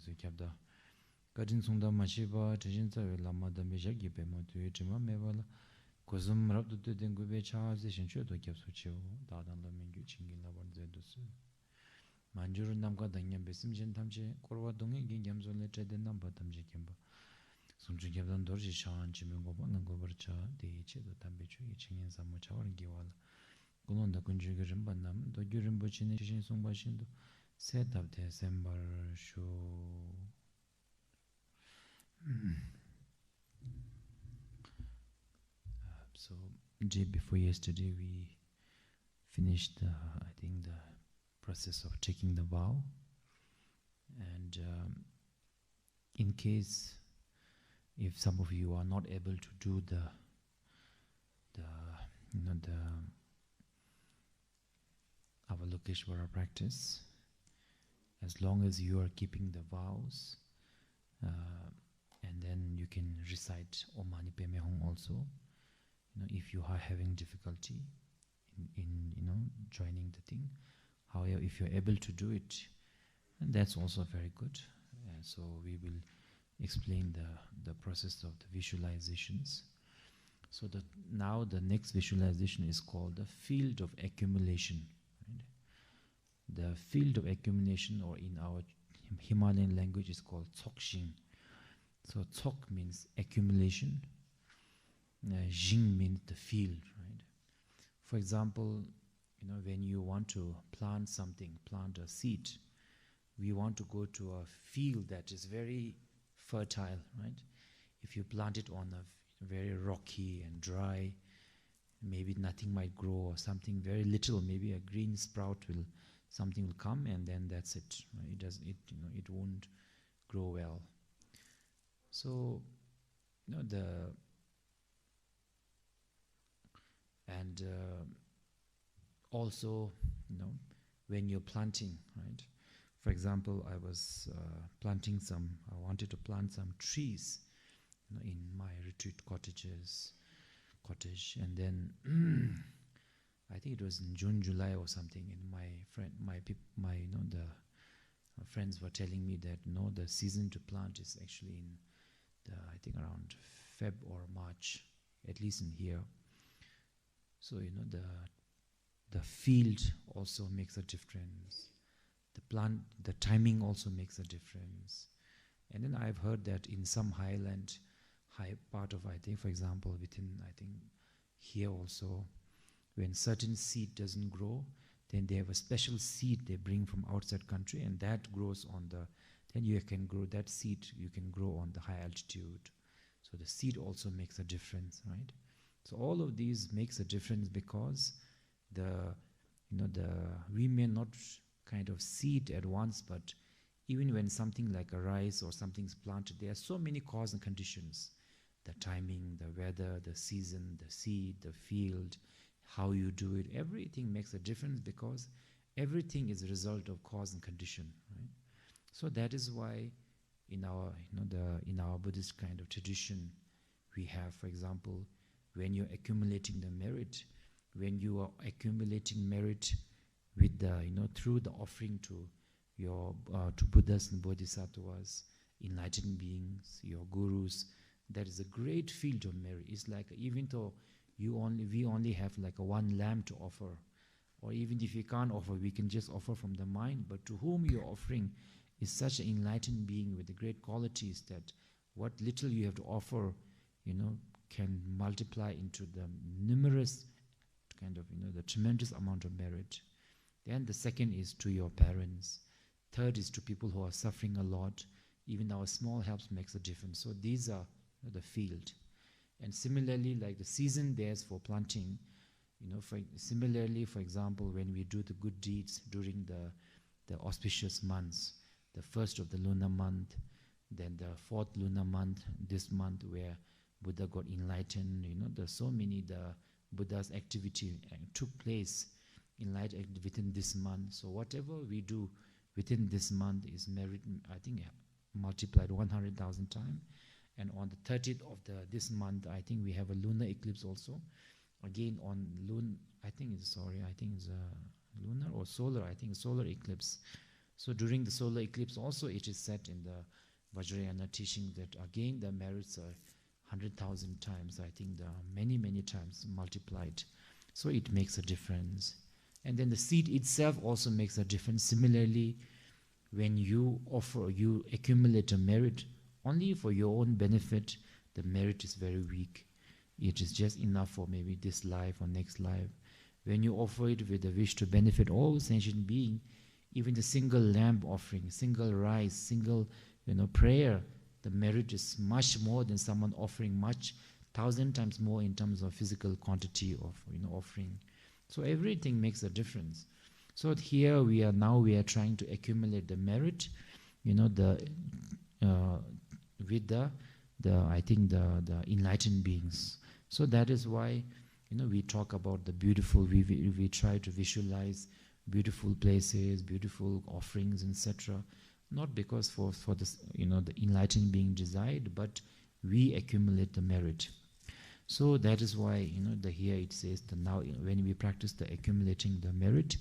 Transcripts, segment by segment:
so kyabda kadin sungda machiba tajin tsawe lama dambe jagi pe mo tuye chima mewala kozum rabdu tu den gube cha zishin chwe to kyab su chiyo dadan la mingyu chingin la wan zedu su manjuru namka dangyam besim jen tamche korwa dongi gin gyamzo le chayden namba tamche kyamba sungchu kyabdan dorji shaan chime goba nangobar cha deyi che do tambe chu yi chingin samu chawar giwala kulonda kunju ge rimba nam do gyu rimbo chini shishin sungba shindu se tabde sembar shu so day before yesterday we finished I think the process of taking the vow, and in case if some of you are not able to do the Avalokeshvara practice, as long as you are keeping the vows, and then you can recite Om Mani Padme Hum also. If you are having difficulty in joining the thing, however, if you're able to do it, and that's also very good. So we will explain the process of the visualizations. So that now the next visualization is called the field of accumulation. Right? The field of accumulation, or in our Himalayan language, is called Tsokshin. So Tsok means accumulation. Jing means the field. Right? For example, when you want to plant something, plant a seed, we want to go to a field that is very fertile, right? If you plant it on a very rocky and dry, maybe nothing might grow, or something very little, maybe a green sprout something will come, and then that's it. Right? It won't grow well. So, also, when you're planting, right? For example, I was I wanted to plant some trees, in my retreat cottage, and then I think it was in June, July or something, and the friends were telling me that the season to plant is actually in I think around Feb or March, at least in here. So the field also makes a difference. The timing also makes a difference. And then I've heard that in some high part of, I think, for example, within, I think, here also, when certain seed doesn't grow, then they have a special seed they bring from outside country, and that grows then you can grow that seed, you can grow on the high altitude. So the seed also makes a difference, right? So all of these makes a difference, because we may not kind of see it at once, but even when something like a rice or something's planted, there are so many cause and conditions: the timing, the weather, the season, the seed, the field, how you do it. Everything makes a difference, because everything is a result of cause and condition, right? So that is why in our Buddhist kind of tradition, we have, for example, when you're accumulating the merit, when you are accumulating merit with through the offering to your to Buddhas and Bodhisattvas, enlightened beings, your gurus, that is a great field of merit. It's like, even though we only have like one lamb to offer, or even if you can't offer, we can just offer from the mind. But to whom you're offering is such an enlightened being with the great qualities that what little you have to offer, can multiply into the numerous kind of, the tremendous amount of merit. Then the second is to your parents. Third is to people who are suffering a lot. Even our small helps makes a difference. So these are the field. And similarly, like the season there's for planting, similarly, for example, when we do the good deeds during the auspicious months, the first of the lunar month, then the fourth lunar month, this month where Buddha got enlightened, there's so many, the Buddha's activity took place within this month. So whatever we do within this month is merit, I think, multiplied 100,000 times. And on the 30th of this month, I think we have a lunar eclipse also. Again, on I think it's a lunar or solar, I think solar eclipse. So during the solar eclipse also it is said in the Vajrayana teaching that again the merits are 100,000 times, I think many times multiplied. So it makes a difference. And then the seed itself also makes a difference. Similarly, when you accumulate a merit only for your own benefit, the merit is very weak. It is just enough for maybe this life or next life. When you offer it with a wish to benefit all sentient being, even the single lamp offering, single rice, single prayer, the merit is much more than someone offering much, 1,000 times more in terms of physical quantity of offering. So everything makes a difference. So here we are trying to accumulate the merit, with the enlightened beings. So that is why we talk about the beautiful. We try to visualize beautiful places, beautiful offerings, etc. Not because for this the enlightened being desired, but we accumulate the merit. So that is why here it says that now when we practice the accumulating the merit,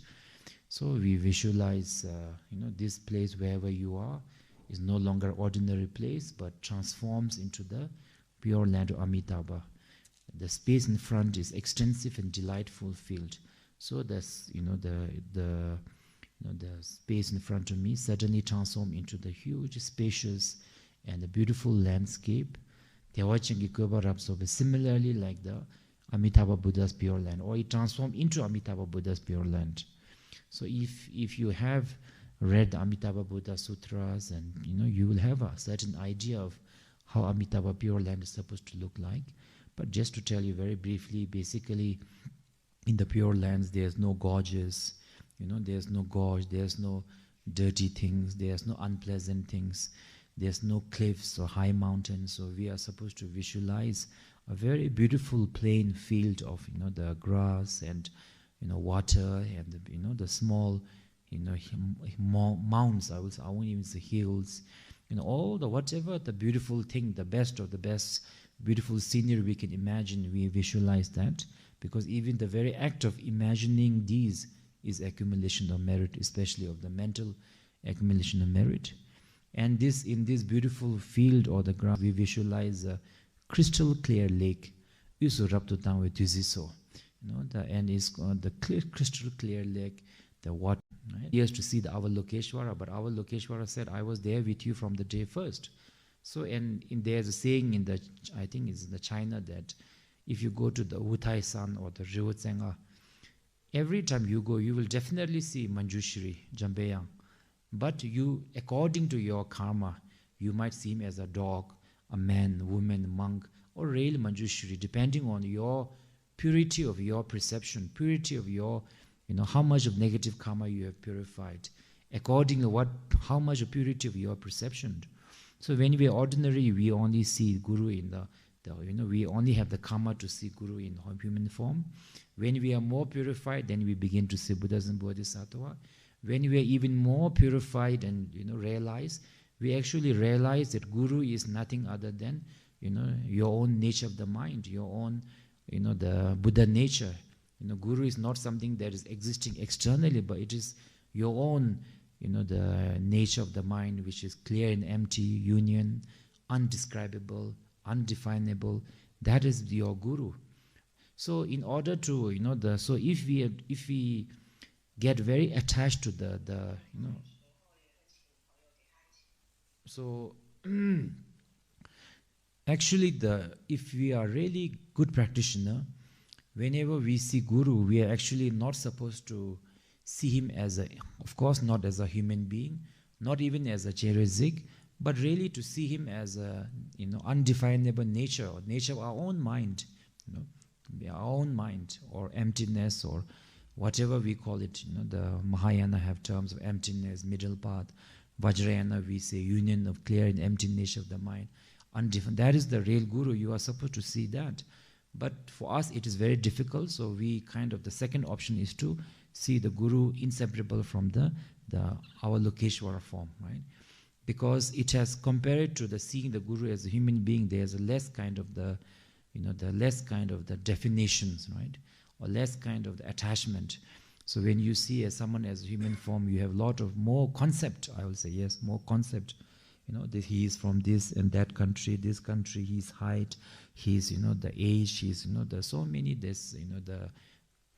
so we visualize this place wherever you are is no longer ordinary place but transforms into the pure land of Amitabha. The space in front is extensive and delightful field. So that's the space in front of me suddenly transforms into the huge, spacious, and the beautiful landscape. Similarly, like the Amitabha Buddha's pure land, or it transforms into Amitabha Buddha's pure land. So if you have read the Amitabha Buddha Sutras, and you will have a certain idea of how Amitabha pure land is supposed to look like. But just to tell you very briefly, basically, in the pure lands, there's no gorges, there's no gorge, there's no dirty things, there's no unpleasant things, there's no cliffs or high mountains. So we are supposed to visualize a very beautiful plain field of the grass and water and the small mounds. I won't even say hills. All the whatever the beautiful thing, the best of the best beautiful scenery we can imagine, we visualize that, because even the very act of imagining these is accumulation of merit, especially of the mental accumulation of merit. And in this beautiful field or the ground, we visualize a crystal clear lake. And is the crystal clear lake, the water. Right? He has to see the Avalokeshvara, but Avalokeshvara said, "I was there with you from the day first." So, and there's a saying I think it's in the China, that if you go to the Wutai San or the Ryotsenga, every time you go, you will definitely see Manjushri, Jambeyang. But according to your karma, you might see him as a dog, a man, woman, monk, or real Manjushri, depending on your purity of your perception, purity of your, how much of negative karma you have purified, according to how much of purity of your perception. So when we are ordinary, we only see Guru in we only have the karma to see Guru in human form. When we are more purified, then we begin to see Buddhas and Bodhisattva. When we are even more purified and realize, we actually realize that Guru is nothing other than your own nature of the mind, your own the Buddha nature. Guru is not something that is existing externally, but it is your own the nature of the mind, which is clear and empty, union, undescribable, undefinable. That is your Guru. So in order to so if we get very attached to the so actually if we are really good practitioner, whenever we see Guru, we are actually not supposed to see him as of course not as a human being, not even as a cherizig, but really to see him as a undefinable nature, or nature of our own mind, our own mind, or emptiness, or whatever we call it. The Mahayana have terms of emptiness, middle path. Vajrayana we say union of clear and empty nature of the mind, undefined. That is the real Guru. You are supposed to see that. But for us it is very difficult, so we the second option is to see the Guru inseparable from the Avalokeshvara form, right? Because it has, compared to seeing the Guru as a human being, there's a less the less the definitions, right? Or less the attachment. So when you see someone as human form, you have a lot of more concept, I will say, yes, more concept. That he is from this and that country, this country, his height, his, the age, his, there's so many, there's, the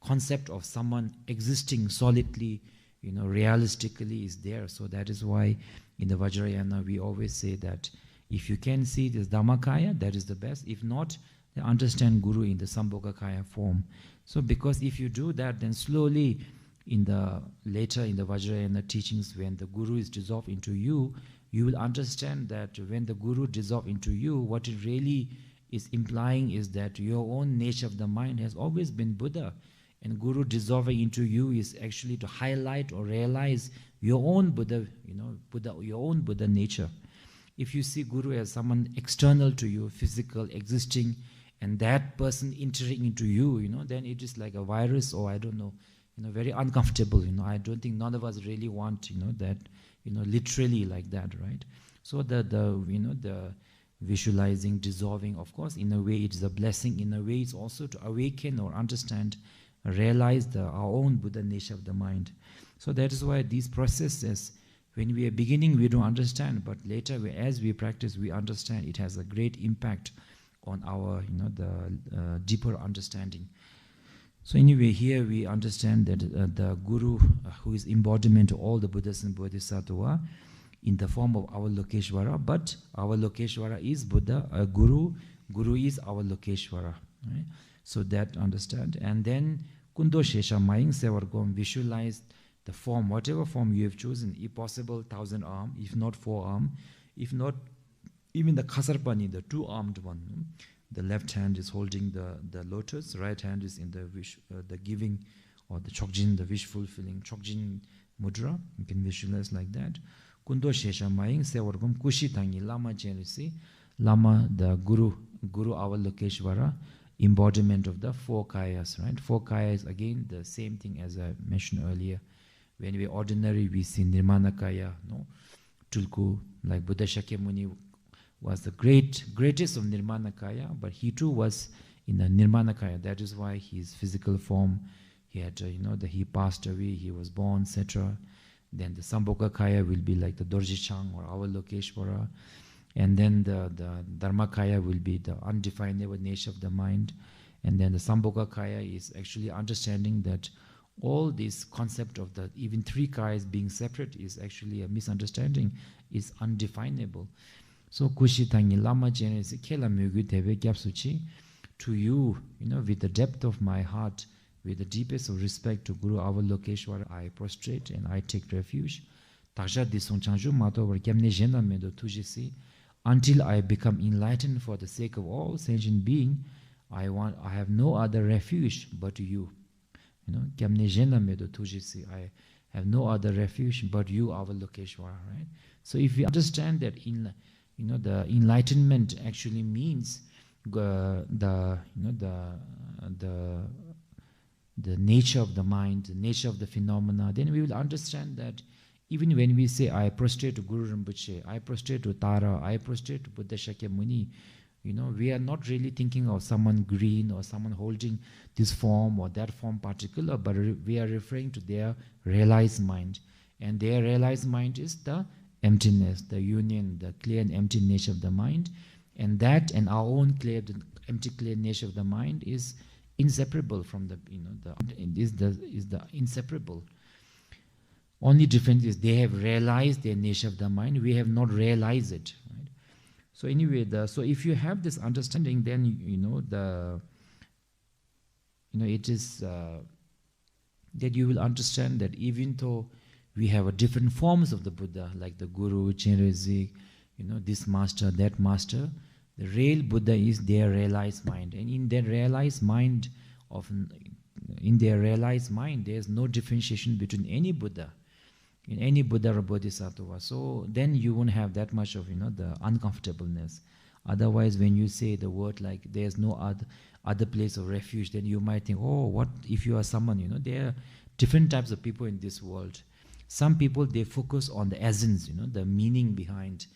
concept of someone existing solidly, realistically is there. So that is why in the Vajrayana we always say that if you can see this Dhammakaya, that is the best. If not, then understand Guru in the Sambhogakaya form. So because if you do that, then slowly later in the Vajrayana teachings, when the Guru is dissolved into you, you will understand that when the Guru dissolves into you, what it really is implying is that your own nature of the mind has always been Buddha. And Guru dissolving into you is actually to highlight or realize your own Buddha, your own Buddha nature. If you see Guru as someone external to you, physical, existing, and that person entering into you, then it is like a virus, or I don't know, very uncomfortable. I don't think none of us really want, that, literally like that, right? So the visualizing, dissolving, of course, in a way it is a blessing. In a way it's also to awaken or understand, realize our own Buddha nature of the mind. So that is why these processes, when we are beginning, we don't understand, but later, as we practice, we understand. It has a great impact on our, the deeper understanding. So anyway, here we understand that the Guru, who is embodiment of all the Buddhas and Bodhisattvas, in the form of our Lokeshwara, but our Lokeshwara is Buddha, a Guru is our Lokeshwara. Right? So that understand. And then Kundo Shesha Maying Sevargom, visualize the form, whatever form you have chosen, if possible 1,000 arm, if not 4 arm, if not even the Khasarpani, the 2-armed one. The left hand is holding the lotus, right hand is in the giving, or the Chokjin, the wish fulfilling Chokjin mudra. You can visualize like that. Kundo Shesha Maying Sevargom Kushi Tangi Lama Jenisi, Lama the Guru our Lokeshwara, embodiment of the 4 kayas, right? 4 kayas, again, the same thing as I mentioned earlier. When we ordinary, we see Nirmana Kaya, no? Tulku, like Buddha Shakyamuni was the greatest of Nirmana Kaya, but he too was in the Nirmana Kaya. That is why his physical form, he had, he passed away, he was born, etc. Then the Sambhoga Kaya will be like the Dorji Chang or our Lokeshwara. And then the Dharmakaya will be the undefinable nature of the mind. And then the Sambhogakaya is actually understanding that all this concept of the even 3 kayas being separate is actually a misunderstanding, is undefinable. So Kushitangi Lama Jenesi Kela Mugu Teve Gyapsuchi, to you, with the depth of my heart, with the deepest of respect to Guru our Lokeshwara, I prostrate and I take refuge. Taksha Disong Changju Mato Varkyamne Jena Medo Tujisi, until I become enlightened for the sake of all sentient being, I have no other refuge but you. I have no other refuge but you, our Lokeshwara, right? So if we understand that the enlightenment actually means the nature of the mind, the nature of the phenomena, then we will understand that even when we say, I prostrate to Guru Rinpoche, I prostrate to Tara, I prostrate to Buddha Shakyamuni, we are not really thinking of someone green or someone holding this form or that form particular, but we are referring to their realized mind. And their realized mind is the emptiness, the union, the clear and empty nature of the mind. And that and our own clear, the empty, clear nature of the mind is inseparable from the inseparable. Only difference is they have realized their nature of the mind. We have not realized it. Right? So anyway, so if you have this understanding, then it is that you will understand that even though we have different forms of the Buddha, like the Guru, Chenrezig, this master, that master, the real Buddha is their realized mind, and in their realized mind, there is no differentiation between any Buddha. In any Buddha or Bodhisattva. So then you won't have that much of the uncomfortableness. Otherwise, when you say the word like there's no other place of refuge, then you might think, oh, what if you are someone, there are different types of people in this world. Some people, they focus on the essence, the meaning behind,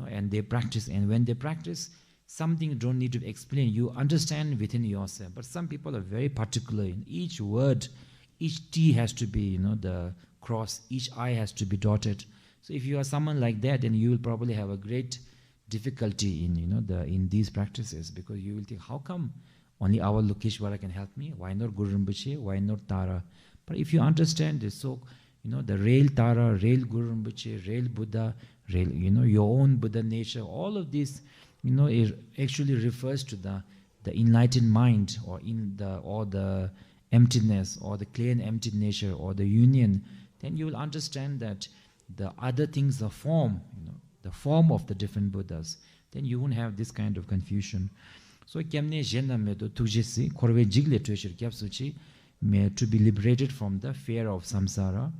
and they practice. And when they practice, something you don't need to explain. You understand within yourself. But some people are very particular in each word, each T has to be, the cross, each I has to be dotted. So if you are someone like that, then you will probably have a great difficulty in, in these practices, because you will think, how come only our Lokeshwara can help me? Why not Guru Rinpoche? Why not Tara? But if you understand this, so, the real Tara, real Guru Rinpoche, real Buddha, real, your own Buddha nature, all of this, it actually refers to the enlightened mind, or the emptiness, or the clear and empty nature, or the union. Then you will understand that the other things are form, the form of the different Buddhas. Then you won't have this kind of confusion. So kemne jena me do tujisi korwe jigle tuishir kyapsuchi me to be liberated from the fear of samsara.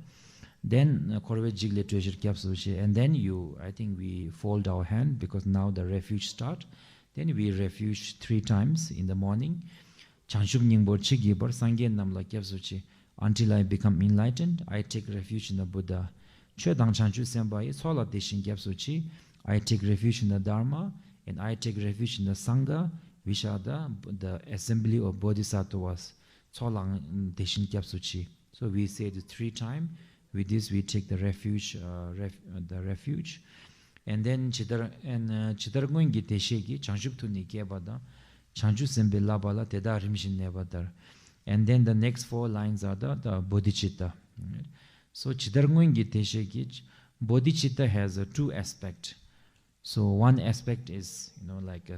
Then korwe jigle tuishir kyapsuchi, and then I think we fold our hand, because now the refuge start. Then we refuge 3 times in the morning. Chanshub ningbo chigibar sangyen namla kyapsuchi. Until I become enlightened, I take refuge in the Buddha. Chödang chanchu sembaye sola deshin gyapsuchi. I take refuge in the Dharma, and I take refuge in the Sangha, which are the assembly of bodhisattvas. Solang deshin gyapsuchi. So we say it 3 times. With this, we take the refuge, and then chidargoingi teshegi chanshub tuni kyabada, chanchu sembe labala teda rimshin nebadar. And then the next 4 lines are the bodhicitta. Right? So chidargoingi teshegi, bodhicitta has 2 aspects. So one aspect is, like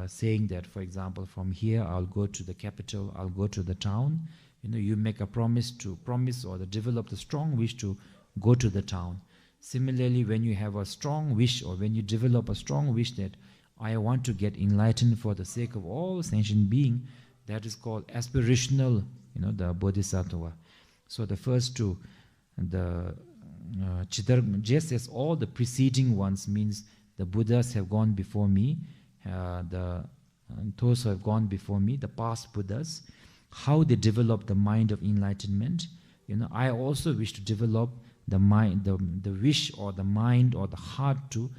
saying that, for example, from here I'll go to the capital, I'll go to the town. You make a promise or develop the strong wish to go to the town. Similarly, when you have a strong wish, or when you develop a strong wish that I want to get enlightened for the sake of all sentient being, that is called aspirational, the bodhisattva. So the first 2, just as all the preceding ones, means the Buddhas have gone before me, those who have gone before me, the past Buddhas, how they develop the mind of enlightenment. I also wish to develop the mind, the wish or the mind or the heart to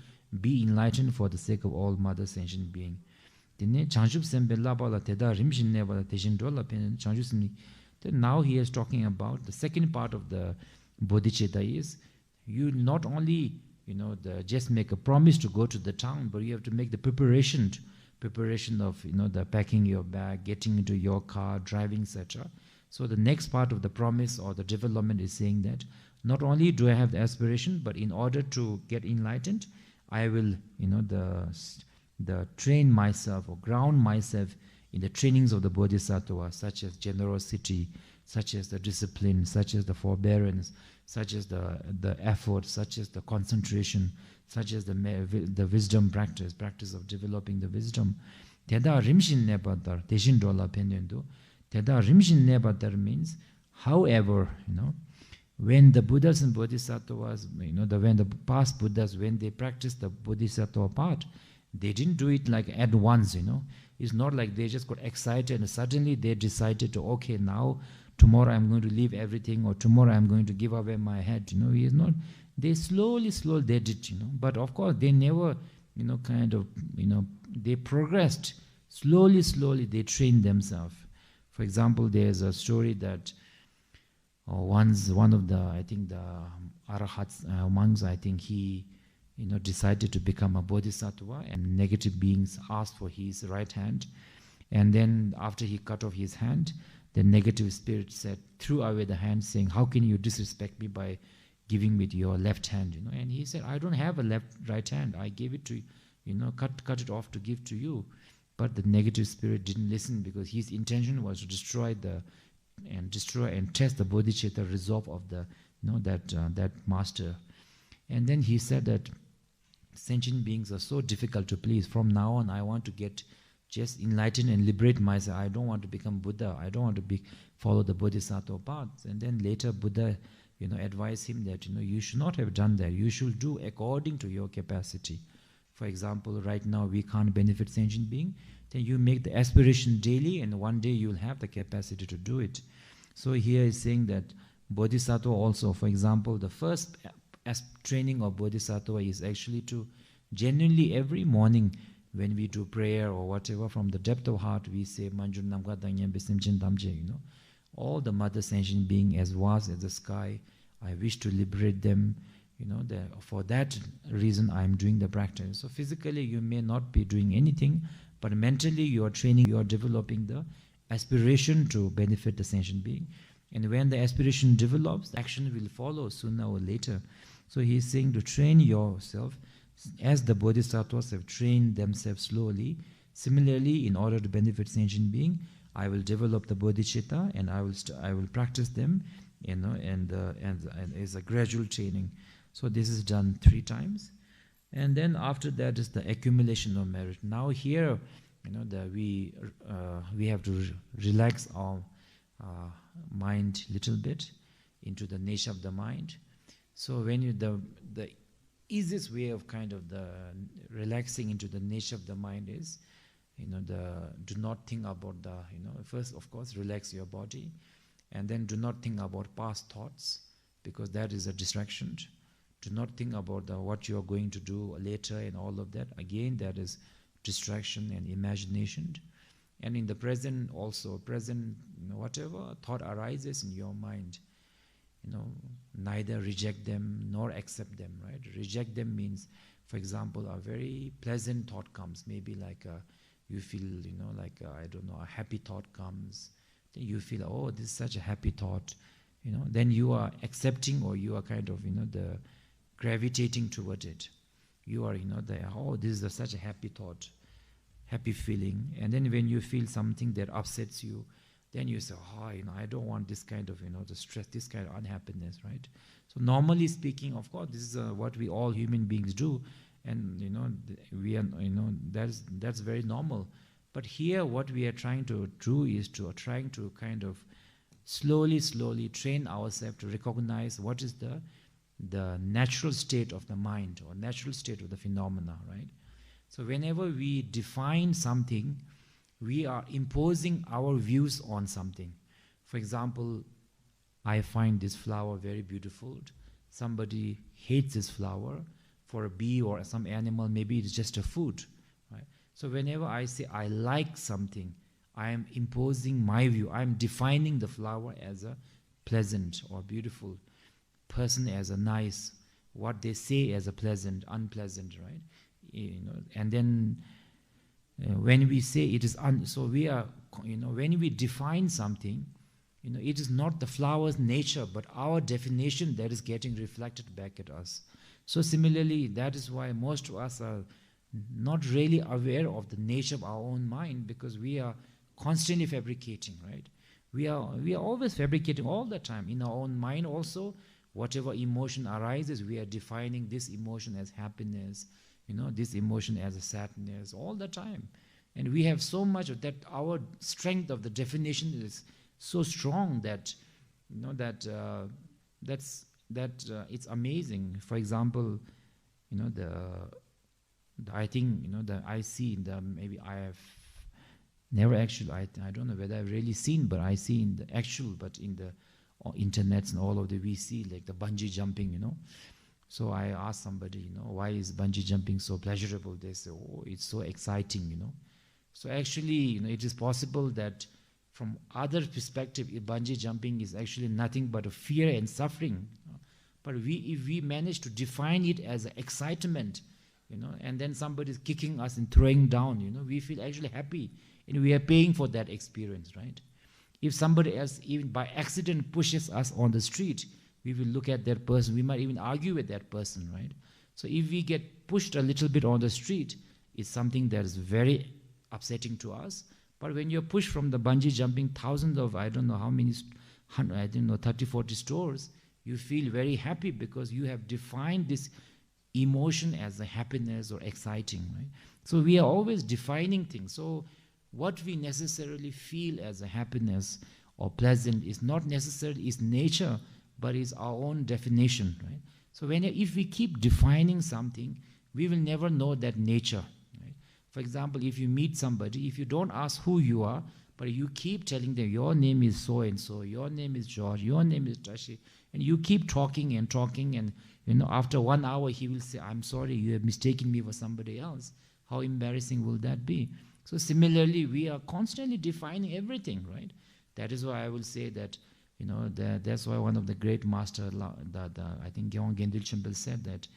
be enlightened for the sake of all mother sentient being. Now he is talking about the second part of the bodhicitta is, you not only just make a promise to go to the town, but you have to make the preparation of the packing your bag, getting into your car, driving, etc. So the next part of the promise or the development is saying that not only do I have the aspiration, but in order to get enlightened, I will the train myself or ground myself in the trainings of the bodhisattva, such as generosity, such as the discipline, such as the forbearance, such as the effort, such as the concentration, such as the wisdom practice of developing the wisdom. Teda rimshin nebadar, teshin dola penyendu. Teda rimshin nebadar means, however, when the Buddhas and Bodhisattvas, when the past Buddhas, when they practiced the Bodhisattva part, they didn't do it like at once, It's not like they just got excited and suddenly they decided to, okay, now tomorrow I'm going to leave everything, or tomorrow I'm going to give away my head. He is not. They slowly they did, But of course they never, they progressed. Slowly they trained themselves. For example, there's a story that once one of the, I think the Arahats, monks, I think he, decided to become a bodhisattva, and negative beings asked for his right hand. And then after he cut off his hand, the negative spirit threw away the hand, saying, how can you disrespect me by giving me your left hand? And he said, I don't have a right hand. I gave it to you, cut it off to give to you. But the negative spirit didn't listen, because his intention was to destroy and test the bodhicitta resolve of the that master. And then he said that sentient beings are so difficult to please. From now on, I want to get just enlighten and liberate myself. I don't want to become Buddha. I don't want to follow the bodhisattva path. And then later Buddha, advised him that, you should not have done that. You should do according to your capacity. For example, right now we can't benefit sentient being. Then you make the aspiration daily, and one day you will have the capacity to do it. So here is saying that bodhisattva also, for example, the first training of bodhisattva is actually to genuinely every morning, when we do prayer or whatever, from the depth of heart, we say, Manjur Namga Danyam Bisimchin Damje, all the mother sentient being as vast as the sky. I wish to liberate them. For that reason I am doing the practice. So physically you may not be doing anything, but mentally you are training, you are developing the aspiration to benefit the sentient being. And when the aspiration develops, action will follow sooner or later. So he is saying to train yourself as the bodhisattvas have trained themselves slowly. Similarly, in order to benefit sentient being, I will develop the bodhicitta and I will practice them, and it's a gradual training. So this is done 3 times, and then after that is the accumulation of merit. Now here, we have to relax our mind little bit into the nature of the mind. So when the easiest way of kind of the relaxing into the nature of the mind is, do not think about first of course relax your body, and then do not think about past thoughts, because that is a distraction. Do not think about what you are going to do later and all of that. Again, that is distraction and imagination. And in the present also, whatever thought arises in your mind, neither reject them nor accept them, right? Reject them means, for example, a very pleasant thought comes, maybe like you feel, a happy thought comes. Then you feel, oh, this is such a happy thought, then you are accepting, or you are kind of, the gravitating toward it. You are, this is such a happy thought, happy feeling. And then when you feel something that upsets you, then you say, I don't want this kind of, the stress, this kind of unhappiness, right? So normally speaking, of course, this is what we all human beings do, and we are, that's very normal. But here, what we are trying to do is trying to kind of slowly train ourselves to recognize what is the natural state of the mind, or natural state of the phenomena, right? So whenever we define something, we are imposing our views on something. For example, I find this flower very beautiful. Somebody hates this flower. For a bee or some animal, maybe it's just a food, right? So whenever I say I like something, I am imposing my view. I am defining the flower as a pleasant or beautiful, person as a nice, what they say as a pleasant, unpleasant, right? And then when we say it is so we are, when we define something, it is not the flower's nature, but our definition that is getting reflected back at us. So similarly, that is why most of us are not really aware of the nature of our own mind, because we are constantly fabricating, right? We are always fabricating all the time in our own mind also. Whatever emotion arises, we are defining this emotion as happiness, this emotion as a sadness all the time. And we have so much of that, our strength of the definition is so strong that, it's amazing. For example, I think, I see maybe I have never actually, I don't know whether I've really seen, but I see in the actual, but in the internets and all of the, we see like the bungee jumping, So I asked somebody, why is bungee jumping so pleasurable? They say, oh, it's so exciting, So actually, it is possible that from other perspective, bungee jumping is actually nothing but a fear and suffering. But if we manage to define it as an excitement, and then somebody is kicking us and throwing down, we feel actually happy, and we are paying for that experience, right? If somebody else, even by accident, pushes us on the street, we will look at that person. We might even argue with that person, right? So if we get pushed a little bit on the street, it's something that is very upsetting to us. But when you're pushed from the bungee jumping thousands of, I don't know how many, 30, 40 stores, you feel very happy because you have defined this emotion as a happiness or exciting, right? So we are always defining things. So what we necessarily feel as a happiness or pleasant is not necessarily is nature, but is our own definition, right? So if we keep defining something, we will never know that nature, right? For example, if you meet somebody, if you don't ask who you are, but you keep telling them, your name is so-and-so, your name is George, your name is Tashi, and you keep talking, and after 1 hour he will say, I'm sorry, you have mistaken me for somebody else. How embarrassing will that be? So similarly, we are constantly defining everything, right? That is why I will say that, that's why one of the great master, I think Gyeong Gendil Chimbal said that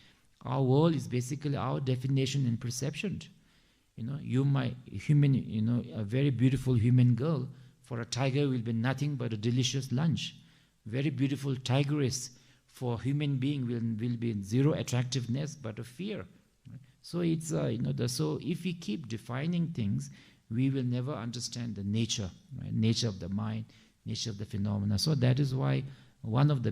our world is basically our definition and perception. You might a very beautiful human girl for a tiger will be nothing but a delicious lunch. Very beautiful tigress for human being will be zero attractiveness but a fear. So it's so if we keep defining things, we will never understand the nature, right? Nature of the mind, nature of the phenomena. So that is why one of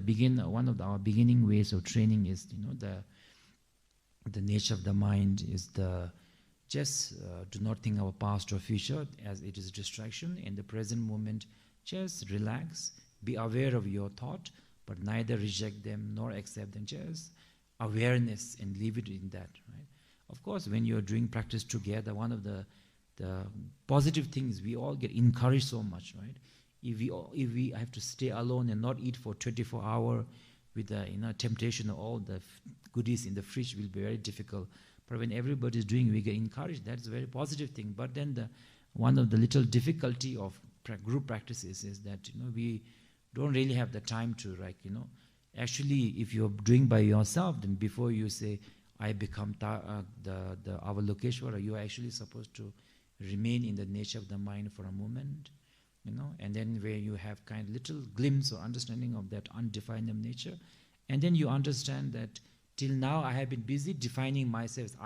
our beginning ways of training is the nature of the mind is just do not think of past or future as it is distraction. In the present moment, just relax, be aware of your thought, but neither reject them nor accept them. Just awareness and leave it in that. Right? Of course, when you're doing practice together, one of the positive things, we all get encouraged so much, right? If we have to stay alone and not eat for 24 hours with the temptation of all the goodies in the fridge will be very difficult. But when everybody is doing, we get encouraged. That's a very positive thing. But then one of the little difficulty of group practices is that we don't really have the time to actually if you're doing by yourself, then before you say I become the Avalokeshwara, you are actually supposed to remain in the nature of the mind for a moment, and then where you have kind of little glimpse or understanding of that undefined nature, and then you understand that till now I have been busy defining myself.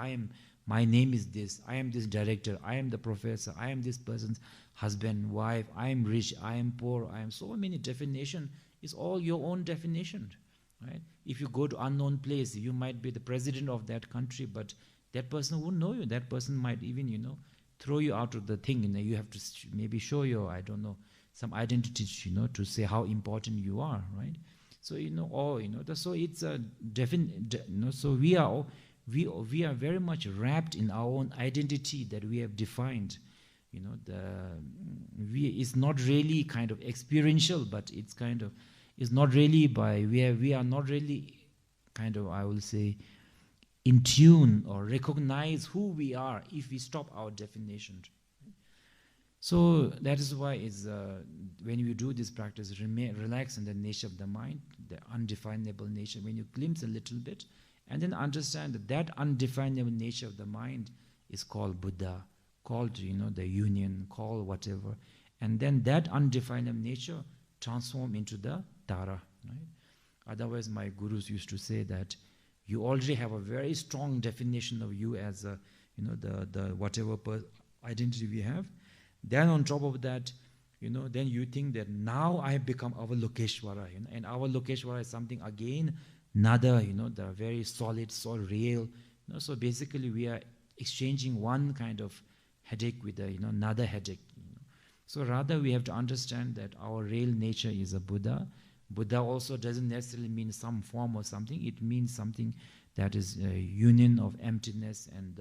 My name is this, I am this director, I am the professor, I am this person's husband, wife, I am rich, I am poor, I am so many definition. It's all your own definition, right? If you go to unknown place, you might be the president of that country, but that person won't know you. That person might even, throw you out of the thing. You have to maybe show your, I don't know, some identity, to say how important you are, right? So, so it's a definite, so we are very much wrapped in our own identity that we have defined. It's not really kind of experiential, but it's kind of, it's not really we are not really kind of, I will say, in tune or recognize who we are if we stop our definition. So that is why it's when you do this practice, relax in the nature of the mind, the undefinable nature. When you glimpse a little bit, and then understand that undefinable nature of the mind is called Buddha, called the union, called whatever, and then that undefinable nature transform into the Tara. Right? Otherwise, my gurus used to say that you already have a very strong definition of you as the whatever identity we have. Then on top of that, then you think that now I have become Avalokeshwara, and Avalokeshwara is something again, another, the very solid, so real. So basically we are exchanging one kind of headache with another headache. So rather we have to understand that our real nature is a Buddha. Buddha also doesn't necessarily mean some form or something. It means something that is a union of emptiness and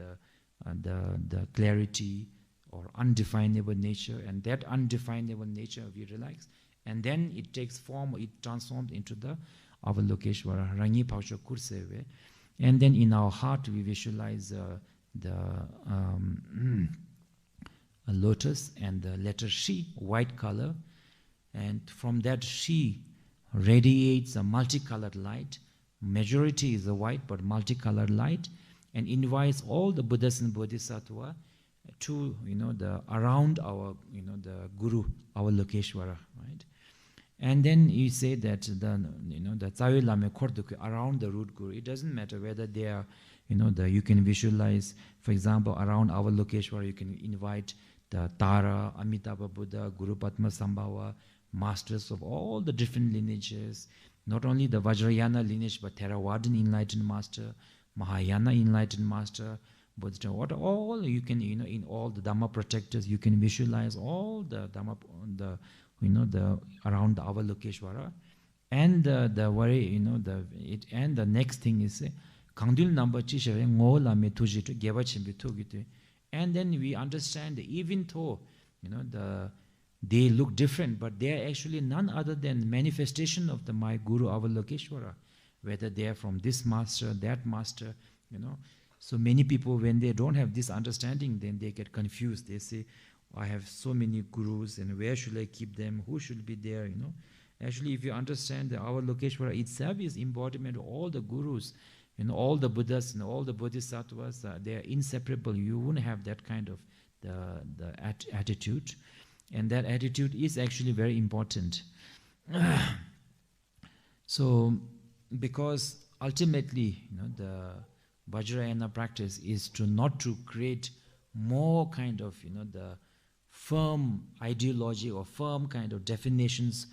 the clarity or undefinable nature. And that undefinable nature we relax. And then it takes form, it transforms into the Avalokeshwara, Rangi Pausha Kursewe. And then in our heart we visualize a lotus and the letter Shi, white color. And from that Shi radiates a multicolored light. Majority is a white but multicolored light, and invites all the Buddhas and Bodhisattvas to around our the Guru, our Lokeshwara, right? And then you say that the Tsawe Lame Korduke around the root Guru. It doesn't matter whether they are you can visualize, for example, around our Lokeshwara you can invite the Tara, Amitabha Buddha, Guru Padma Sambhava, masters of all the different lineages, not only the Vajrayana lineage, but Theravadan enlightened master, Mahayana enlightened master, Buddha, what all you can, in all the Dhamma protectors, you can visualize all the Dhamma, the around the Avalokeshwara, and the worry, and the next thing is Kangdul number chishere ngola me tuji to geva chimbi tugite, and then we understand that even though they look different, but they are actually none other than manifestation of the my Guru Avalokeshwara, whether they are from this master, that master, So many people, when they don't have this understanding, then they get confused. They say, I have so many gurus, and where should I keep them? Who should be there? Actually, if you understand that our Lokeshwara itself is embodiment of all the gurus, all the Buddhas and all the Bodhisattvas, they are inseparable. You wouldn't have that kind of attitude, and that attitude is actually very important. So, because ultimately, the Vajrayana practice is not to create more kind of, the firm ideology or firm kind of definitions,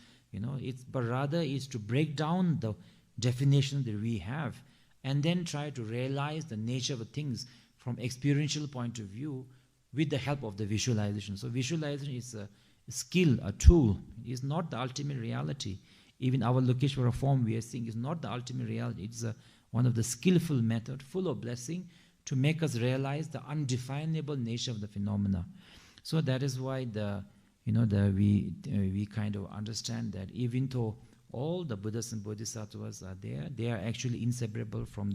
but rather is to break down the definition that we have and then try to realize the nature of things from experiential point of view with the help of the visualization. So visualization is a skill, a tool. It is not the ultimate reality. Even our Lokeshwara form we are seeing is not the ultimate reality. It's one of the skillful method, full of blessing, to make us realize the undefinable nature of the phenomena. So that is why we kind of understand that even though all the Buddhas and Bodhisattvas are there, they are actually inseparable from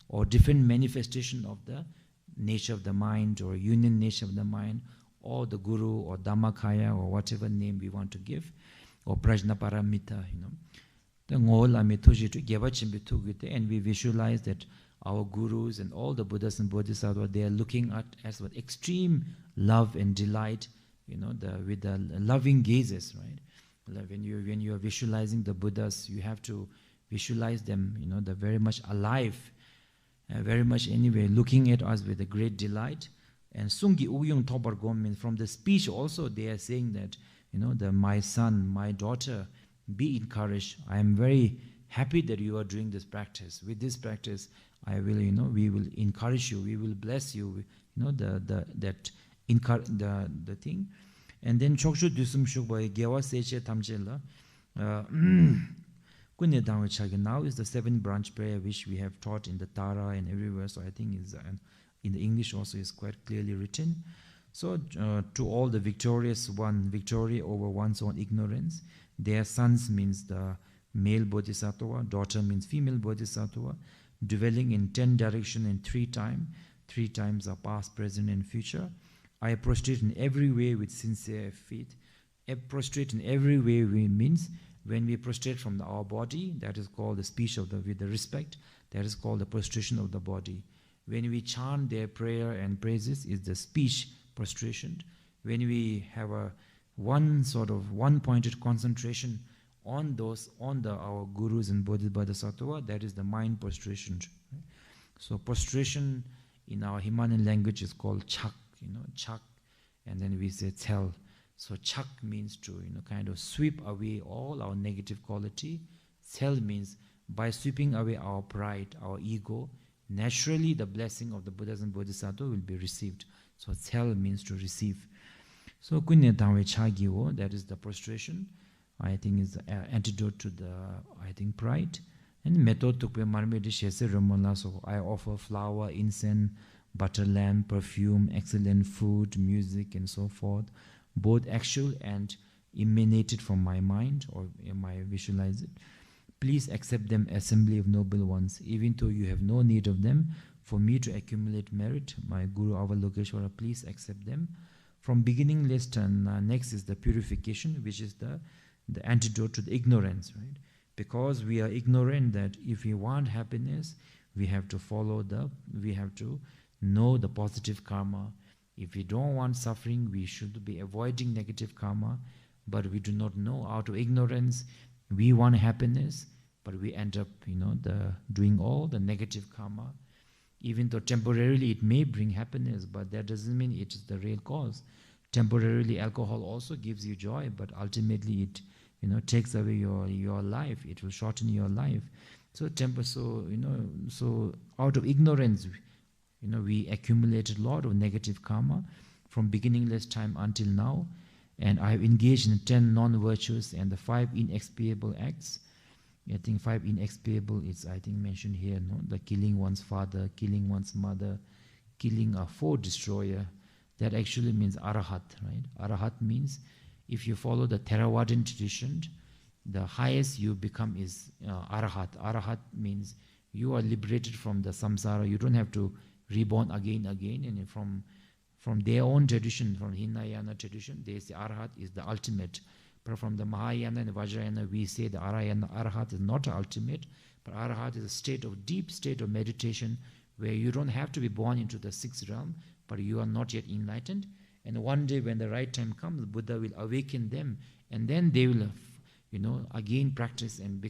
or different manifestation of the nature of the mind or union nature of the mind, or the Guru or Dhammakaya or whatever name we want to give, or Prajnaparamita, and we visualize that our gurus and all the Buddhas and Bodhisattvas, they are looking at as with extreme love and delight, with the loving gazes, right? When you are visualizing the Buddhas, you have to visualize them, they're very much alive, very much anyway, looking at us with a great delight. And Sungi Uyung Tobar Gom, from the speech also, they are saying that, my son, my daughter, be encouraged. I am very happy that you are doing this practice. With this practice, I will, we will encourage you, we will bless you, the thing. And then Chokshu Dusum Shukba Gewa Seche Tamjela. Now is the 7th branch prayer which we have taught in the Tara and everywhere. So I think is in the English also is quite clearly written. So to all the victorious one, victory over one's own ignorance. Their sons means the male bodhisattva, daughter means female bodhisattva, dwelling in 10 directions in 3 times. 3 times are past, present, and future. I prostrate in every way with sincere faith. Prostrate in every way means when we prostrate from our body, that is called the speech of with the respect, that is called the prostration of the body. When we chant their prayer and praises, is the speech prostration. When we have one pointed concentration on our gurus and bodhisattva, that is the mind prostration. Right? So prostration in our Himalayan language is called chak, chak, and then we say tel. So chak means to kind of sweep away all our negative quality. Tel means by sweeping away our pride, our ego, naturally the blessing of the Buddhas and Bodhisattvas will be received. So tel means to receive. So kunne tangwe chagiwo, that is the prostration. I think is the antidote to the pride. And method tukwe marme de shese ramola. So I offer flower, incense, butter lamp, perfume, excellent food, music, and so forth, both actual and emanated from my mind or my visualize it. Please accept them, assembly of noble ones, even though you have no need of them, for me to accumulate merit. My Guru Avalokeshwara, please accept them. From beginning, let's turn. Next is the purification, which is the antidote to the ignorance, right? Because we are ignorant that if we want happiness, we have to we have to know the positive karma. If we don't want suffering, we should be avoiding negative karma, but we do not know. Out of ignorance, we want happiness, but we end up, doing all the negative karma. Even though temporarily it may bring happiness, but that doesn't mean it is the real cause. Temporarily, alcohol also gives you joy, but ultimately it, takes away your life. It will shorten your life. So out of ignorance, we accumulated a lot of negative karma from beginningless time until now. And I have engaged in 10 non-virtues and the 5 inexpiable acts. I think 5 inexpiable is, mentioned here, the killing one's father, killing one's mother, killing a foe destroyer. That actually means arahat, right? Arahat means if you follow the Theravadan tradition, the highest you become is arahat. Arahat means you are liberated from the samsara. You don't have to reborn again, and from their own tradition, from Hinayana tradition, they say Arhat is the ultimate. But from the Mahayana and Vajrayana, we say the Arhat is not ultimate, but Arhat is a deep state of meditation where you don't have to be born into the sixth realm, but you are not yet enlightened. And one day when the right time comes, Buddha will awaken them, and then they will, again practice and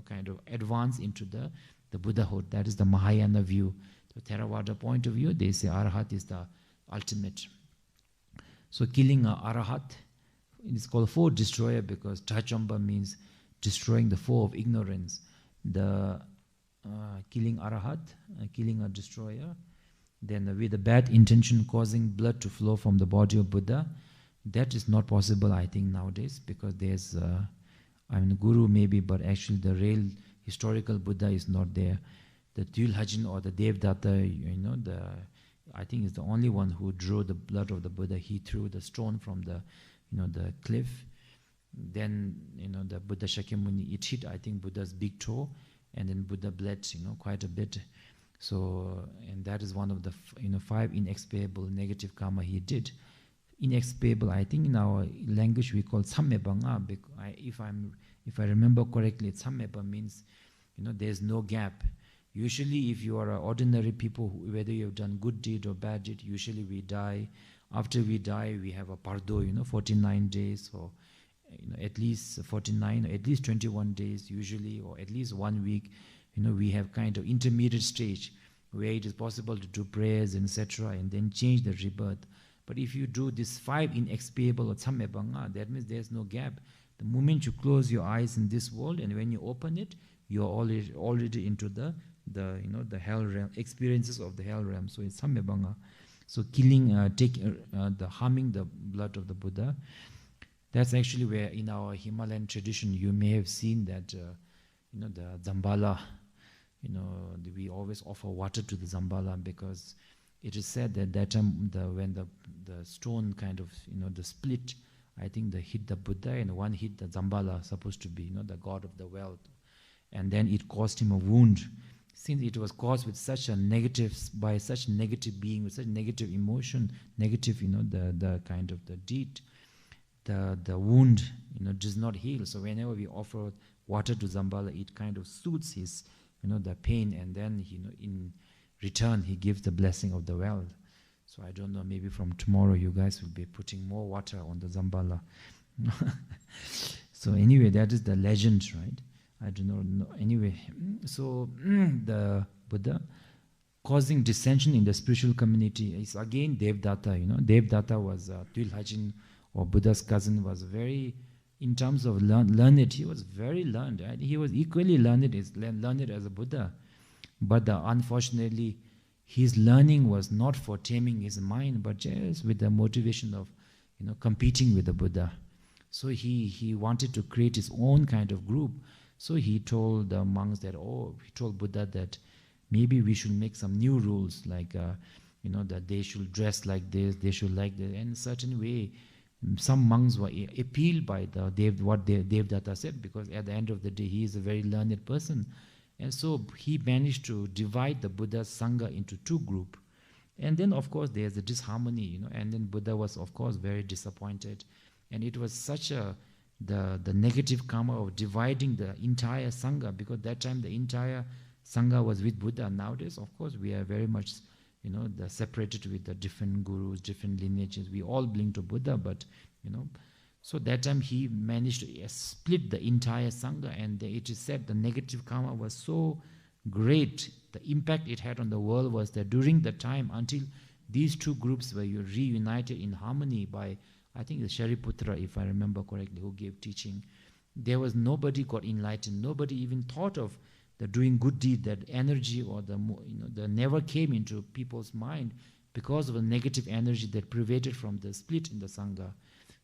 kind of advance into the Buddhahood. That is the Mahayana view. The Theravada point of view, they say Arhat is the ultimate. So killing a Arahat, it is called foe destroyer because Tachamba means destroying the foe of ignorance. The killing Arahat, killing a destroyer, then with a bad intention causing blood to flow from the body of Buddha, that is not possible, I think, nowadays, because there's, Guru maybe, but actually the real historical Buddha is not there. The Tulhajin or the Devdatta, I think is the only one who drew the blood of the Buddha. He threw the stone from the cliff. Then, the Buddha Shakyamuni, it hit, I think, Buddha's big toe, and then Buddha bled, quite a bit. So, and that is one of the, 5 inexpiable negative karma he did. Inexpiable, I think in our language we call Sammebanga. If I remember correctly, Sammeba means, there's no gap. Usually if you are ordinary people, whether you have done good deed or bad deed, usually we die. After we die, we have a pardo, 49 days, or at least 49, or at least 21 days usually, or at least 1 week. We have kind of intermediate stage where it is possible to do prayers, etc., and then change the rebirth. But if you do this 5 inexpiable or Sammebanga, that means there's no gap. The moment you close your eyes in this world, and when you open it, you're already into the hell realm, experiences of the hell realm. So it's Sammebanga. So killing, harming the blood of the Buddha. That's actually where in our Himalayan tradition you may have seen that, the Zambala, we always offer water to the Zambala because it is said that time when the stone kind of, the split, I think they hit the Buddha and one hit the Zambala, supposed to be, the god of the wealth. And then it caused him a wound. Since it was caused with such a negative, by such negative being, with such negative emotion, negative, the kind of the deed, the wound, does not heal. So whenever we offer water to Zambala, it kind of soothes his, the pain, and then, in return, he gives the blessing of the wealth. So I don't know, maybe from tomorrow you guys will be putting more water on the Zambala. So anyway, that is the legend, right? I do not know. Anyway, so the Buddha causing dissension in the spiritual community is again Devdatta. Devdatta was Tulhajin, or Buddha's cousin, was very, in terms of learned, he was very learned. Right? He was equally learned as a Buddha. But unfortunately, his learning was not for taming his mind, but just with the motivation of, competing with the Buddha. So he wanted to create his own kind of group. So he told the monks he told Buddha that maybe we should make some new rules, like, that they should dress like this, they should like this, in a certain way. Some monks were appealed by what Devdatta said, because at the end of the day, he is a very learned person. And so he managed to divide the Buddha's Sangha into 2 groups. And then, of course, there's a disharmony, and then Buddha was, of course, very disappointed. And it was such the negative karma of dividing the entire Sangha, because that time the entire Sangha was with Buddha. Nowadays, of course, we are very much, separated with the different gurus, different lineages. We all belong to Buddha, but, so that time he managed to split the entire Sangha, and it is said the negative karma was so great, the impact it had on the world was that during the time until these 2 groups were reunited in harmony by, I think the Shariputra, if I remember correctly, who gave teaching, there was nobody got enlightened. Nobody even thought of the doing good deed, that energy or the never came into people's mind because of the negative energy that pervaded from the split in the Sangha.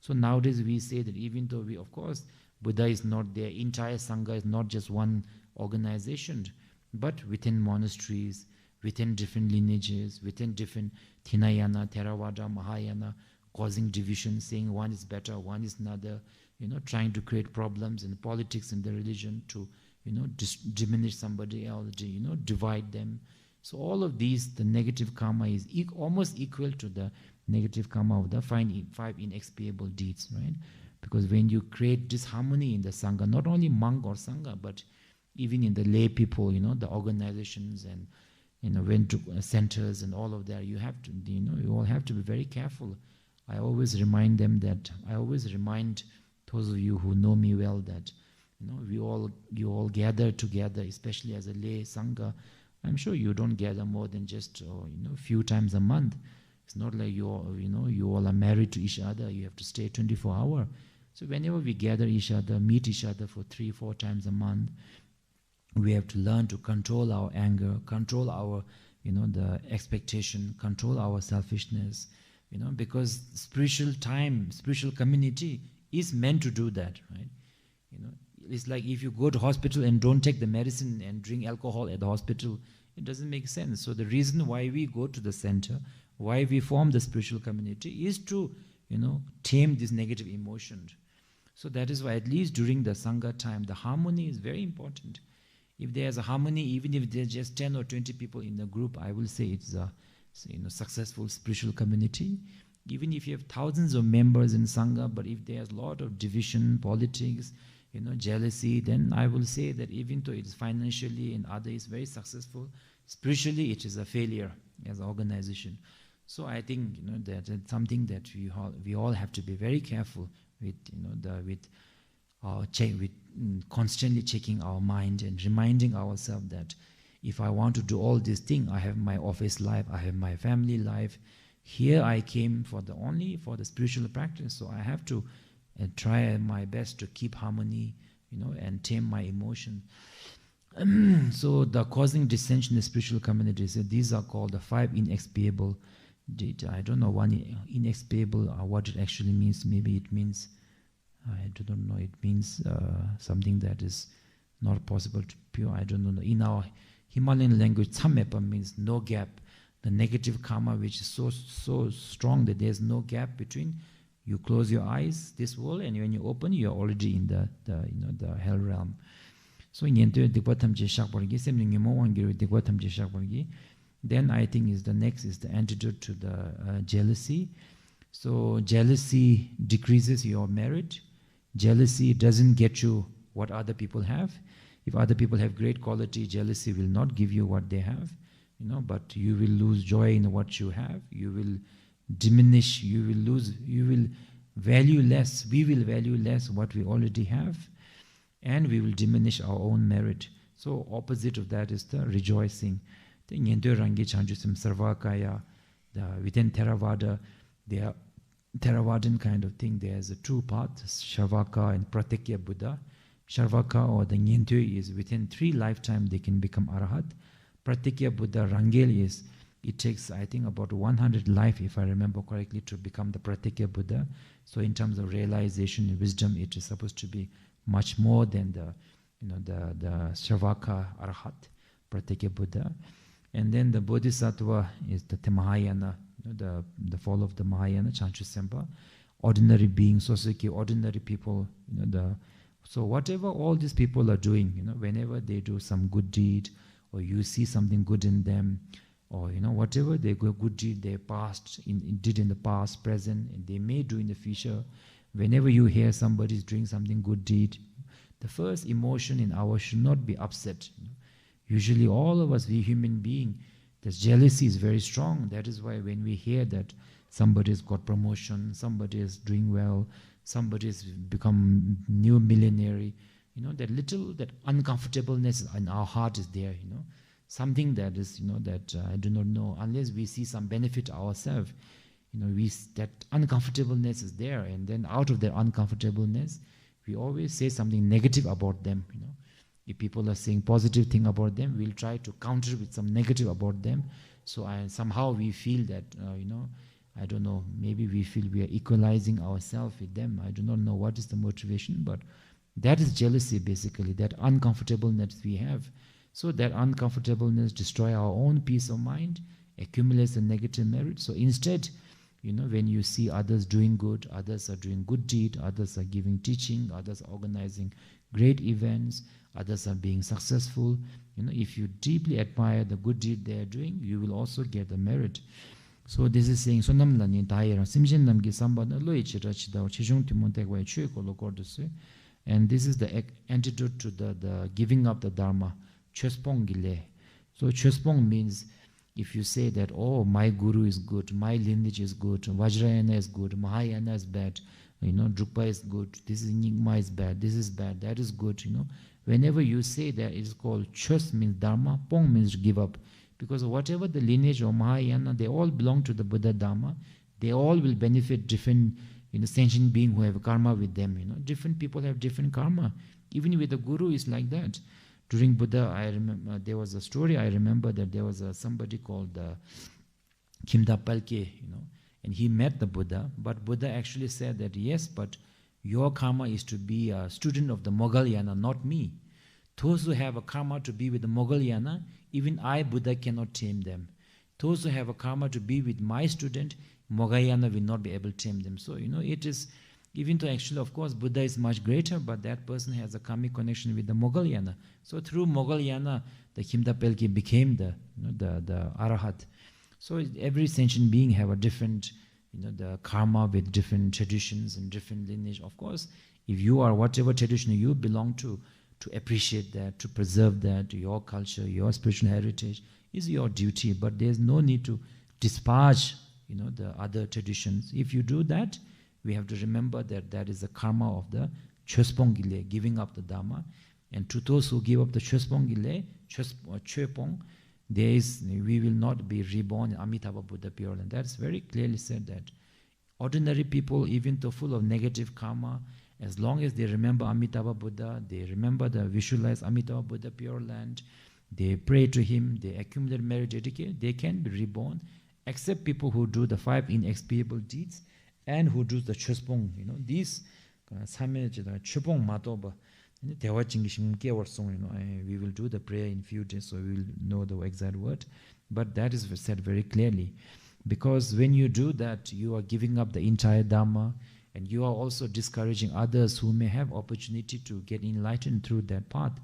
So nowadays we say that even though of course, Buddha is not there, entire Sangha is not just one organization, but within monasteries, within different lineages, within different Hinayana, Theravada, Mahayana, causing division, saying one is better, one is another, trying to create problems in politics and the religion to, diminish somebody else, divide them. So all of these, the negative karma is almost equal to the negative karma of the five inexpiable deeds, right? Because when you create disharmony in the Sangha, not only monk or Sangha, but even in the lay people, the organizations and, when to centers and all of that, you have to, you all have to be very careful. I always remind those of you who know me well that, you all gather together, especially as a lay Sangha. I'm sure you don't gather more than just, a few times a month. It's not like you all are married to each other. You have to stay 24 hours. So whenever we gather each other, meet each other for 3-4 times a month, we have to learn to control our anger, control our, the expectation, control our selfishness, because spiritual community is meant to do that, right? It's like if you go to hospital and don't take the medicine and drink alcohol at the hospital, it doesn't make sense. So the reason why we go to the center, why we form the spiritual community is to, tame this negative emotion. So that is why at least during the Sangha time, the harmony is very important. If there's a harmony, even if there's just 10 or 20 people in the group, I will say it's a successful spiritual community. Even if you have thousands of members in Sangha, but if there's a lot of division, politics, jealousy, then I will say that even though it is financially and other is very successful, spiritually it is a failure as an organization. So I think that it's something that we all have to be very careful with, constantly checking our mind and reminding ourselves that if I want to do all these things, I have my office life, I have my family life. Here I came only for the spiritual practice, so I have to try my best to keep harmony, and tame my emotion. So the causing dissension in the spiritual community, so these are called the 5 inexpiable deeds. I don't know one inexpiable what it actually means. Maybe it means, I don't know, it means something that is not possible to pure. I don't know. In our Himalayan language, Tsamepa means no gap. The negative karma, which is so strong that there's no gap between you close your eyes, this world, and when you open, you're already in the hell realm. So then I think the next is the antidote to the jealousy. So jealousy decreases your merit. Jealousy doesn't get you what other people have. If other people have great quality, jealousy will not give you what they have, but you will lose joy in what you have. You will diminish, you will value less, we will value less what we already have, and we will diminish our own merit. So opposite of that is the rejoicing. The Nyungney Rangi Chanjusim Sarvakaya, within Theravada, they are Theravadan kind of thing. There's a two paths, Shavaka and Pratikya Buddha. Shavaka or the Nyungney is within 3 lifetimes they can become Arahat. Pratikya Buddha Rangel is, it takes, I think, about 100 life, if I remember correctly, to become the Pratikya Buddha. So in terms of realization and wisdom, it is supposed to be much more than the Shavaka Arahat, Pratikya Buddha. And then the Bodhisattva is the Mahayana, the fall of the Mahayana, Chanchu Sempa. Ordinary beings, Soseki, ordinary people, so whatever all these people are doing, whenever they do some good deed, or you see something good in them, or whatever they good deed they did in the past, present, and they may do in the future. Whenever you hear somebody is doing something good deed, the first emotion in ours should not be upset. Usually all of us, we human beings, this jealousy is very strong. That is why when we hear that somebody has got promotion, somebody is doing well, somebody has become new millionaire, that uncomfortableness in our heart is there, something that is, that I do not know, unless we see some benefit ourselves, that uncomfortableness is there, and then out of that uncomfortableness, we always say something negative about them, If people are saying positive thing about them, we'll try to counter with some negative about them. So somehow we feel that, I don't know, maybe we feel we are equalizing ourselves with them. I do not know what is the motivation, but that is jealousy basically, that uncomfortableness we have. So that uncomfortableness destroys our own peace of mind, accumulates the negative merit. So instead, when you see others doing good, others are doing good deed, others are giving teaching, others are organizing great events, others are being successful. If you deeply admire the good deed they are doing, you will also get the merit. So this is saying sonam lani daira simjin namgi sambana lo ichira chida chijung timonte kwa chue ko lo kordusu. And this is the antidote to the giving up the dharma. Chöspong gile. So chöspong means if you say that, oh, my guru is good, my lineage is good, Vajrayana is good, Mahayana is bad, Drukpa is good, this is Nyingma is bad, this is bad, that is good, Whenever you say that, it is called chös means dharma, pong means give up. Because whatever the lineage or Mahayana, they all belong to the Buddha Dharma. They all will benefit different sentient beings who have karma with them. Different people have different karma. Even with the guru, is like that. During Buddha, I remember there was a story. I remember that there was somebody called Kimda Palke, and he met the Buddha. But Buddha actually said that yes, but your karma is to be a student of the Mogalyana, not me. Those who have a karma to be with the Mogalyana, even I, Buddha, cannot tame them. Those who have a karma to be with my student, Mogalyana will not be able to tame them. So, it is, even though actually, of course, Buddha is much greater, but that person has a karmic connection with the Mogalyana. So through Mogalyana, the Kimda Pelki became the Arahat. So every sentient being have a different, the karma with different traditions and different lineage. Of course, if you are whatever tradition you belong to appreciate that, to preserve that, your culture, your spiritual heritage is your duty. But there's no need to disparage, the other traditions. If you do that, we have to remember that that is the karma of the chöspong, giving up the dharma. And to those who give up the chöspong, chöpong, we will not be reborn in Amitabha Buddha Pure Land. That's very clearly said that ordinary people, even though full of negative karma, as long as they remember Amitabha Buddha, they remember the visualize Amitabha Buddha Pure Land, they pray to him, they accumulate merit, they can be reborn, except people who do the 5 inexpiable deeds and who do the chöspong. These chöpong matoba. We will do the prayer in few days, so we will know the exact word. But that is said very clearly. Because when you do that, you are giving up the entire Dhamma, and you are also discouraging others who may have opportunity to get enlightened through that path.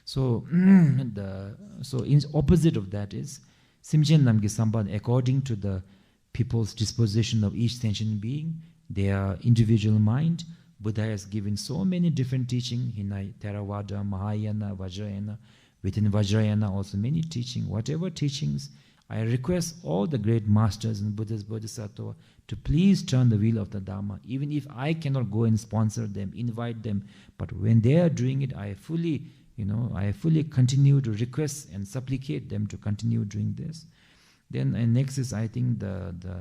So, in opposite of that is Simchen Namgi Samban, according to the people's disposition of each sentient being, their individual mind, Buddha has given so many different teachings, Theravada, Mahayana, Vajrayana. Within Vajrayana also many teachings. Whatever teachings, I request all the great masters and Buddhas, Bodhisattva to please turn the wheel of the Dharma. Even if I cannot go and sponsor them, invite them, but when they are doing it, I fully continue to request and supplicate them to continue doing this. Then next is, I think,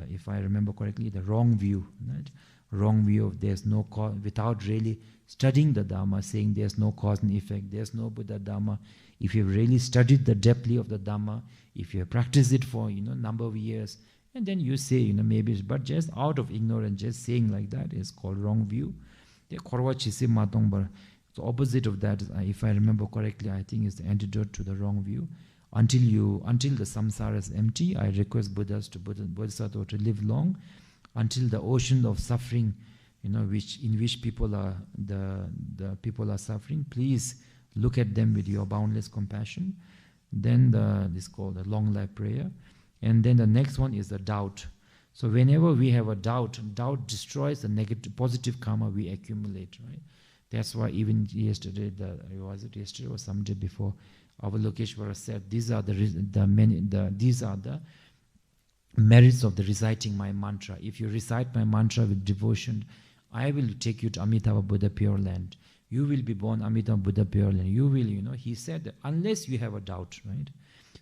if I remember correctly, the wrong view, right? Wrong view of there's no cause, without really studying the Dhamma, saying there's no cause and effect, there's no Buddha Dhamma. If you've really studied the depthly of the Dhamma, if you have practiced it for number of years, and then you say maybe, but just out of ignorance, just saying like that is called wrong view. The opposite of that, if I remember correctly, I think is the antidote to the wrong view. Until the samsara is empty, I request Buddhas to Bodhisattva to live long, until the ocean of suffering, in which people are the people are suffering. Please look at them with your boundless compassion. Then this is called the long life prayer, and then the next one is the doubt. So whenever we have a doubt destroys the negative, positive karma we accumulate. Right? That's why even yesterday, yesterday or some day before, Avalokeshvara said these are the merits of the reciting my mantra. If you recite my mantra with devotion, I will take you to Amitabha Buddha Pure Land. You will be born Amitabha Buddha Pure Land. You will, he said that unless you have a doubt, right?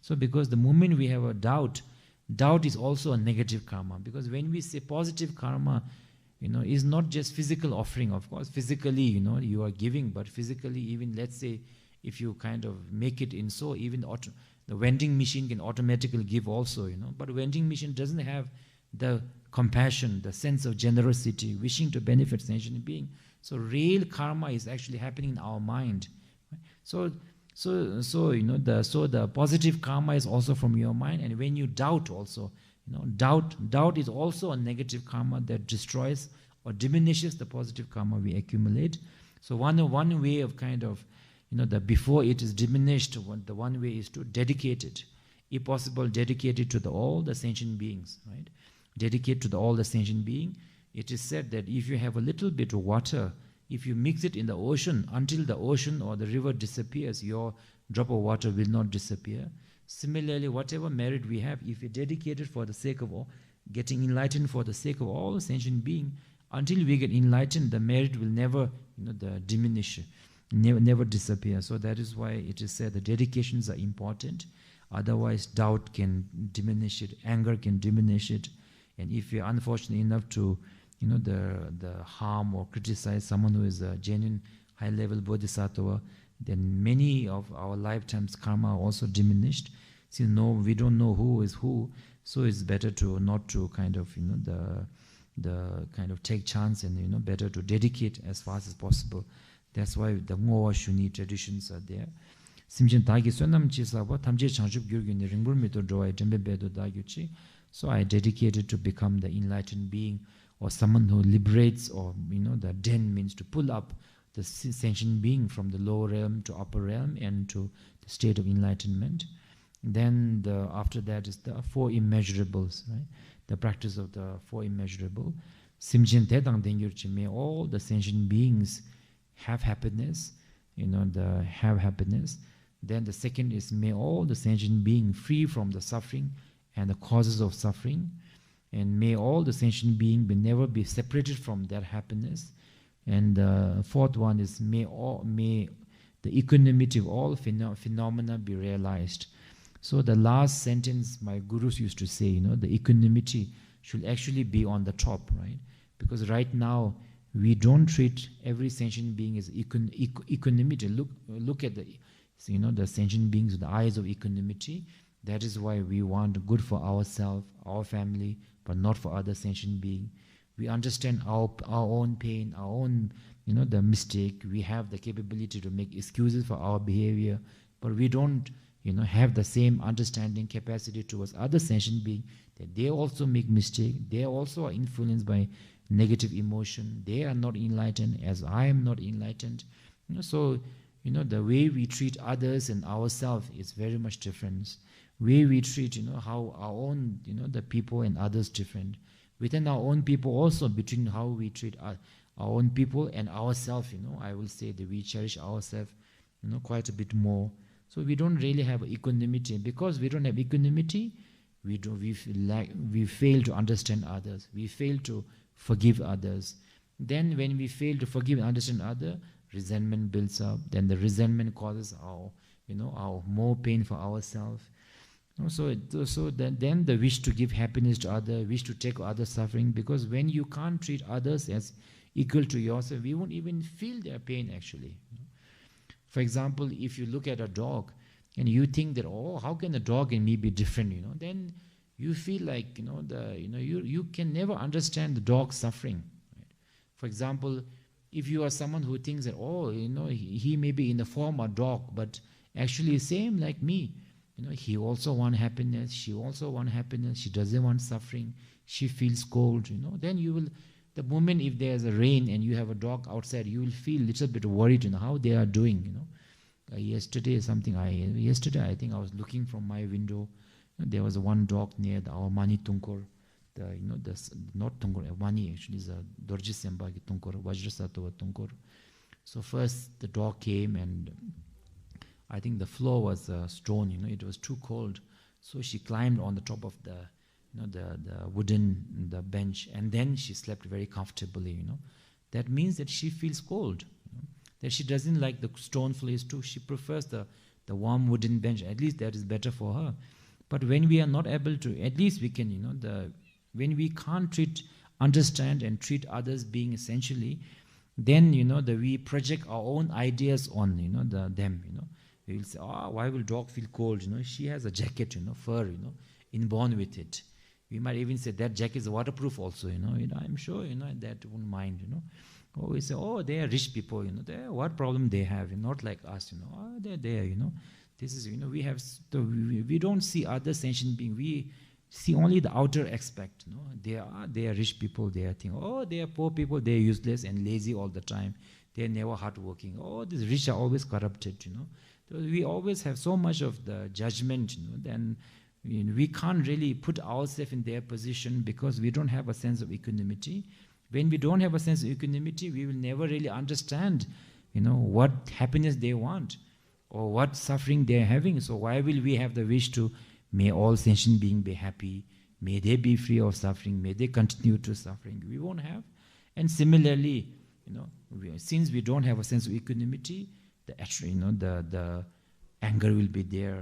So because the moment we have a doubt is also a negative karma. Because when we say positive karma, is not just physical offering. Of course, physically, you are giving, but physically, even let's say, if you kind of make it in so, even the vending machine can automatically give also, but vending machine doesn't have the compassion, the sense of generosity, wishing to benefit sentient being. So real karma is actually happening in our mind. So the positive karma is also from your mind, and when you doubt also, doubt is also a negative karma that destroys or diminishes the positive karma we accumulate. So one way of kind of before it is diminished, the one way is to dedicate it. If possible, dedicate it to all the sentient beings, right? Dedicate to all the sentient being. It is said that if you have a little bit of water, if you mix it in the ocean, until the ocean or the river disappears, your drop of water will not disappear. Similarly, whatever merit we have, if we dedicate it for the sake of all, getting enlightened for the sake of all the sentient being, until we get enlightened, the merit will never diminish, never disappear. So that is why it is said the dedications are important. Otherwise, doubt can diminish it, anger can diminish it. And if we are unfortunate enough to the harm or criticize someone who is a genuine high-level bodhisattva, then many of our lifetimes karma are also diminished. Since we don't know who is who, so it's better to not to kind of the kind of take chance, and better to dedicate as fast as possible. That's why the Ngowa Shuni traditions are there. Simjin Dagi Sonam Chisaba Tamje Chanchup Gyurgun Ringbur Mito Droy Dembe Bedo Dagyuchi. So I dedicated to become the enlightened being, or someone who liberates, or the den means to pull up the sentient being from the lower realm to upper realm and to the state of enlightenment. Then after that is the four immeasurables, right? The practice of the four immeasurable. Simjin Tedang Dengyurchi, may all the sentient beings have happiness, have happiness. Then the second is, may all the sentient beings free from the suffering and the causes of suffering, and may all the sentient beings never be separated from their happiness. And the fourth one is, may the equanimity of all phenomena be realized. So the last sentence my gurus used to say, the equanimity should actually be on the top, right? Because right now we don't treat every sentient being as equanimity. Look at the sentient beings with the eyes of equanimity. That is why we want good for ourselves, our family, but not for other sentient beings. We understand our own pain, our own, the mistake. We have the capability to make excuses for our behavior, but we don't, have the same understanding capacity towards other sentient beings, that they also make mistakes. They also are influenced by negative emotion. They are not enlightened as I am not enlightened. So, the way we treat others and ourselves is very much different. Way we treat, how our own, the people and others different. Within our own people also, between how we treat our own people and ourselves, I will say that we cherish ourselves, quite a bit more. So we don't really have equanimity. Because we don't have equanimity, we fail to understand others. We fail to forgive others. Then when we fail to forgive and understand others, resentment builds up. Then the resentment causes our more pain for ourselves. So then the wish to give happiness to others, wish to take others' suffering, because when you can't treat others as equal to yourself, we won't even feel their pain actually. For example, if you look at a dog and you think that, how can a dog and me be different? Then you feel like you can never understand the dog's suffering. Right? For example, if you are someone who thinks that he may be in the form of dog, but actually same like me. He also wants happiness. She also wants happiness. She doesn't want suffering. She feels cold. Then you will. The moment if there's a rain and you have a dog outside, you will feel a little bit worried, how they are doing, Yesterday I think I was looking from my window. There was one dog near our Mani Tunkor. Not Tunkor, Mani actually is a Dorji Sembagi Tunkor, Vajrasattva Tunkor. So first the dog came, and I think the floor was stone, it was too cold. So she climbed on the top of the wooden bench, and then she slept very comfortably. That means that she feels cold. That she doesn't like the stone floors too. She prefers the warm wooden bench. At least that is better for her. But when we are not able to, at least we can, when we can't understand and treat others being essentially, then we project our own ideas on them. We will say, why will dog feel cold? She has a jacket, fur, inborn with it. We might even say that jacket is waterproof also, I'm sure, that won't mind, Or we say, they are rich people, what problem they have, not like us, they're there, This is, we don't see other sentient beings. We see only the outer aspect, They are rich people, they are thinking, they are poor people, they are useless and lazy all the time. they're never hardworking. Oh, these rich are always corrupted, We always have so much of the judgment, then we can't really put ourselves in their position because we don't have a sense of equanimity. When we don't have a sense of equanimity, we will never really understand, what happiness they want or what suffering they're having. So why will we have the wish to, may all sentient beings be happy, may they be free of suffering, may they continue to suffering? We won't have. And similarly, since we don't have a sense of equanimity, the anger will be there,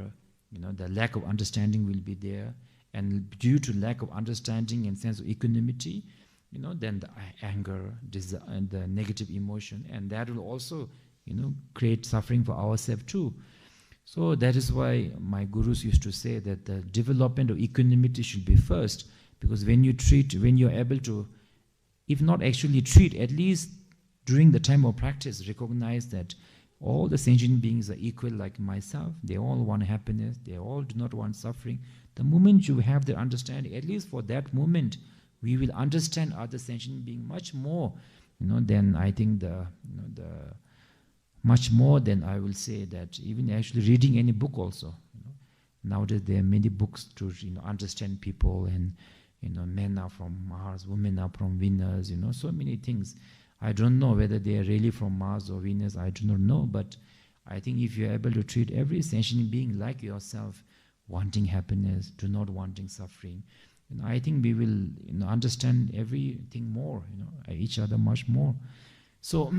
the lack of understanding will be there, and due to lack of understanding and sense of equanimity, then the anger, and the negative emotion, and that will also, create suffering for ourselves too. So that is why my gurus used to say that the development of equanimity should be first, because when you're able to, if not actually treat, at least during the time of practice, recognize that all the sentient beings are equal like myself. They all want happiness. They all do not want suffering. The moment you have the understanding, at least for that moment, we will understand other sentient beings much more, than I think the much more than I will say that even actually reading any book also. Nowadays there are many books to understand people, and men are from Mars, women are from Venus, so many things. I don't know whether they are really from Mars or Venus, I do not know, but I think if you are able to treat every sentient being like yourself, wanting happiness, do not wanting suffering, I think we will understand everything more, each other much more. So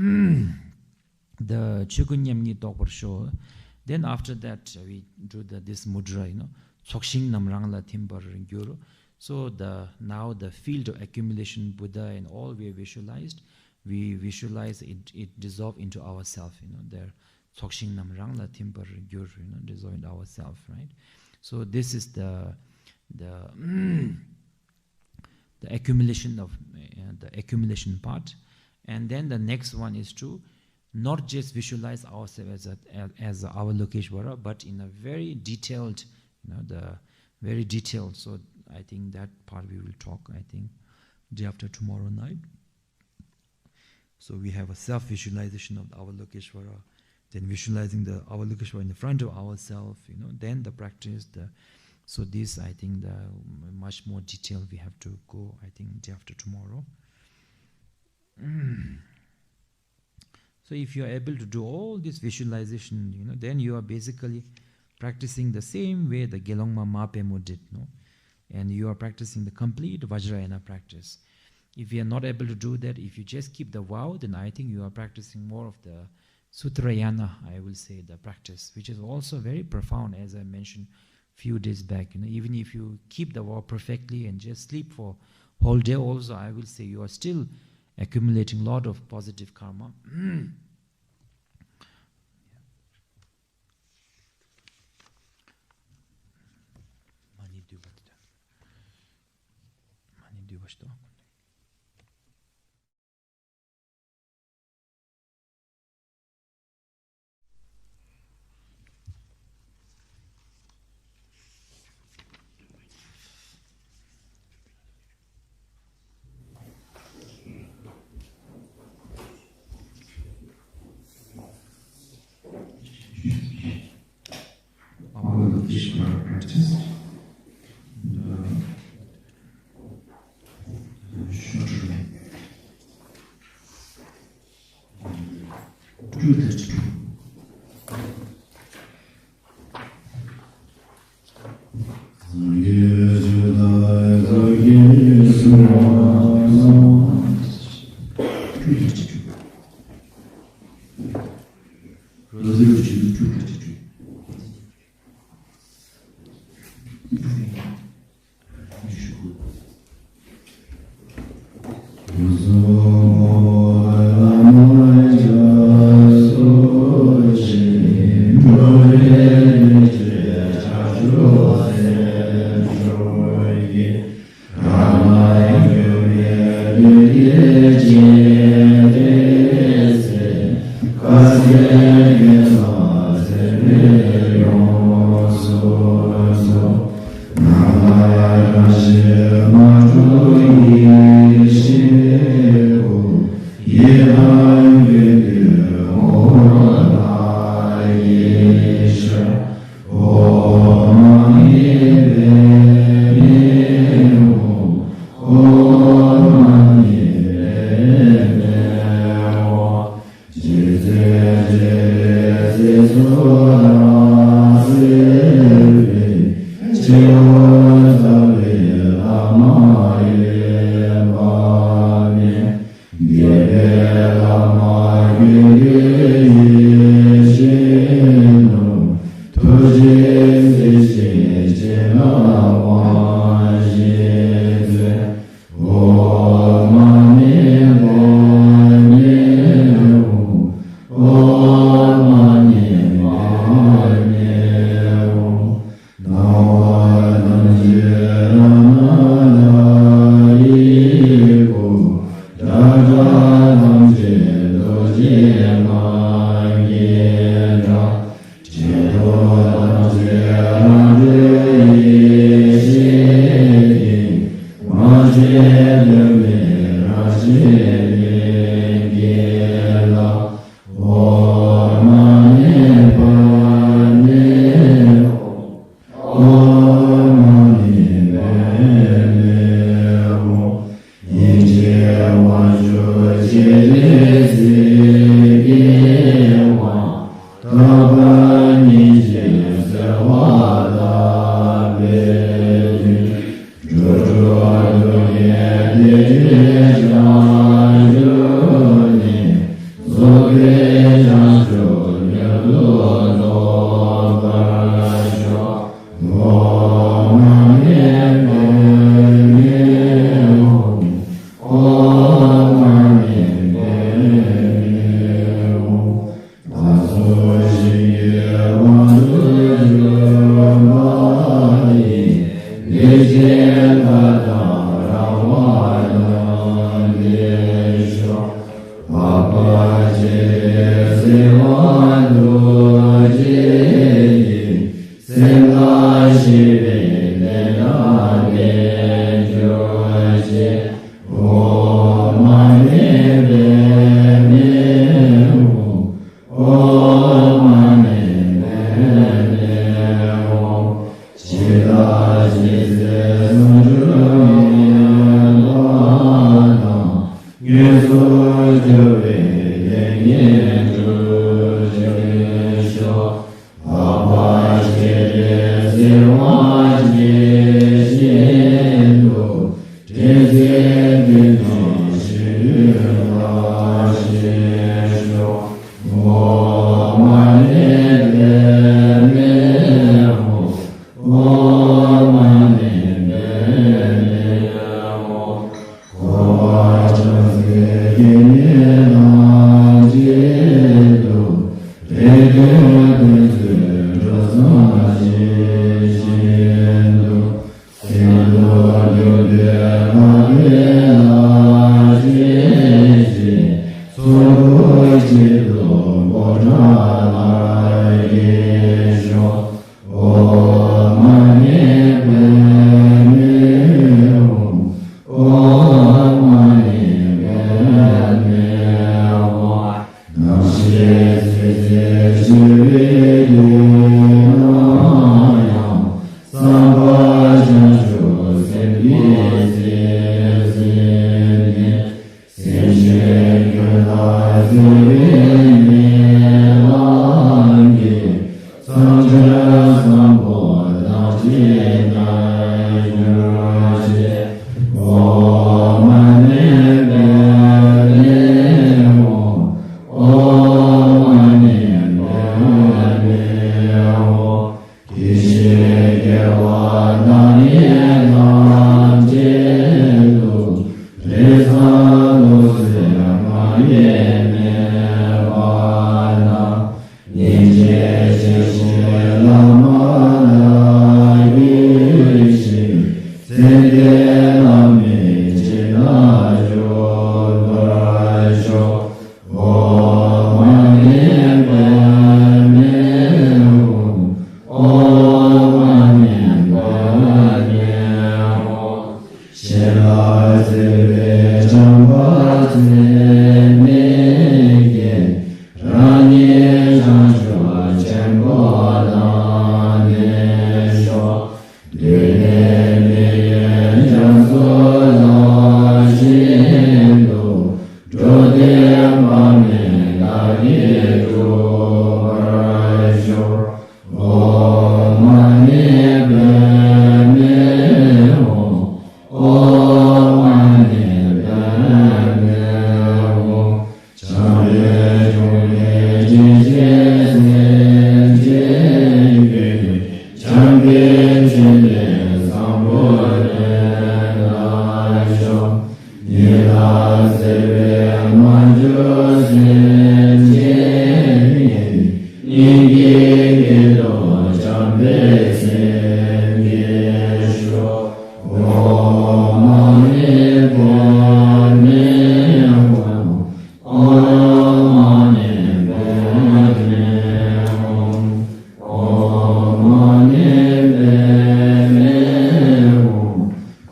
the Chukunyamni Tokpar show, then after that we do this mudra, Chokshin Namrangla Timbar Gyuru. So now the field of accumulation Buddha and all we visualized, we visualize it dissolve into ourself, there Chokshin Namrangla Timbar Gyuru, dissolve into ourself, right? So this is the accumulation of the accumulation part, and then the next one is to not just visualize ourselves as our Lokeshwara, but in a very detailed, very detailed. So I think that part we will talk, I think, day after tomorrow night. So we have a self-visualization of our Lokeshwara, then visualizing our Lokeshwara in the front of ourselves, then the practice. So this, I think, the much more detail we have to go, I think, day after tomorrow. So if you are able to do all this visualization, then you are basically practicing the same way the Gelongma Mapemo did, and you are practicing the complete Vajrayana practice. If you are not able to do that, if you just keep the vow, then I think you are practicing more of the Sutrayana, I will say, the practice, which is also very profound, as I mentioned few days back. Even if you keep the vow perfectly and just sleep for whole day also, I will say you are still accumulating a lot of positive karma. Practice. Do that. Namah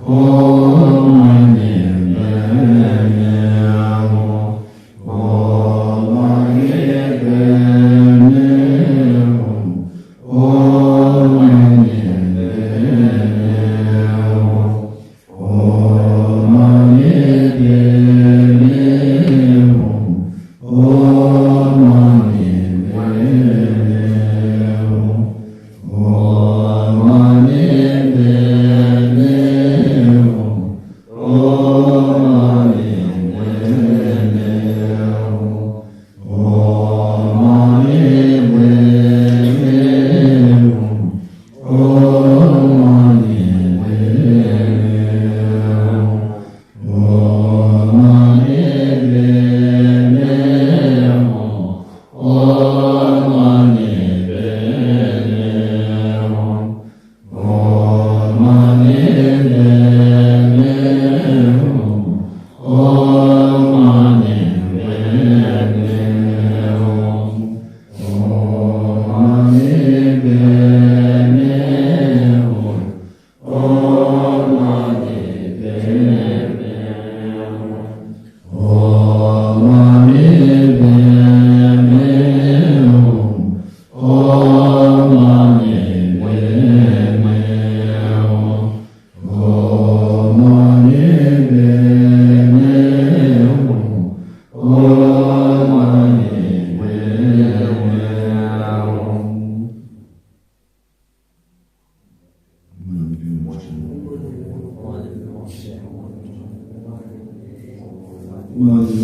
Om Amen.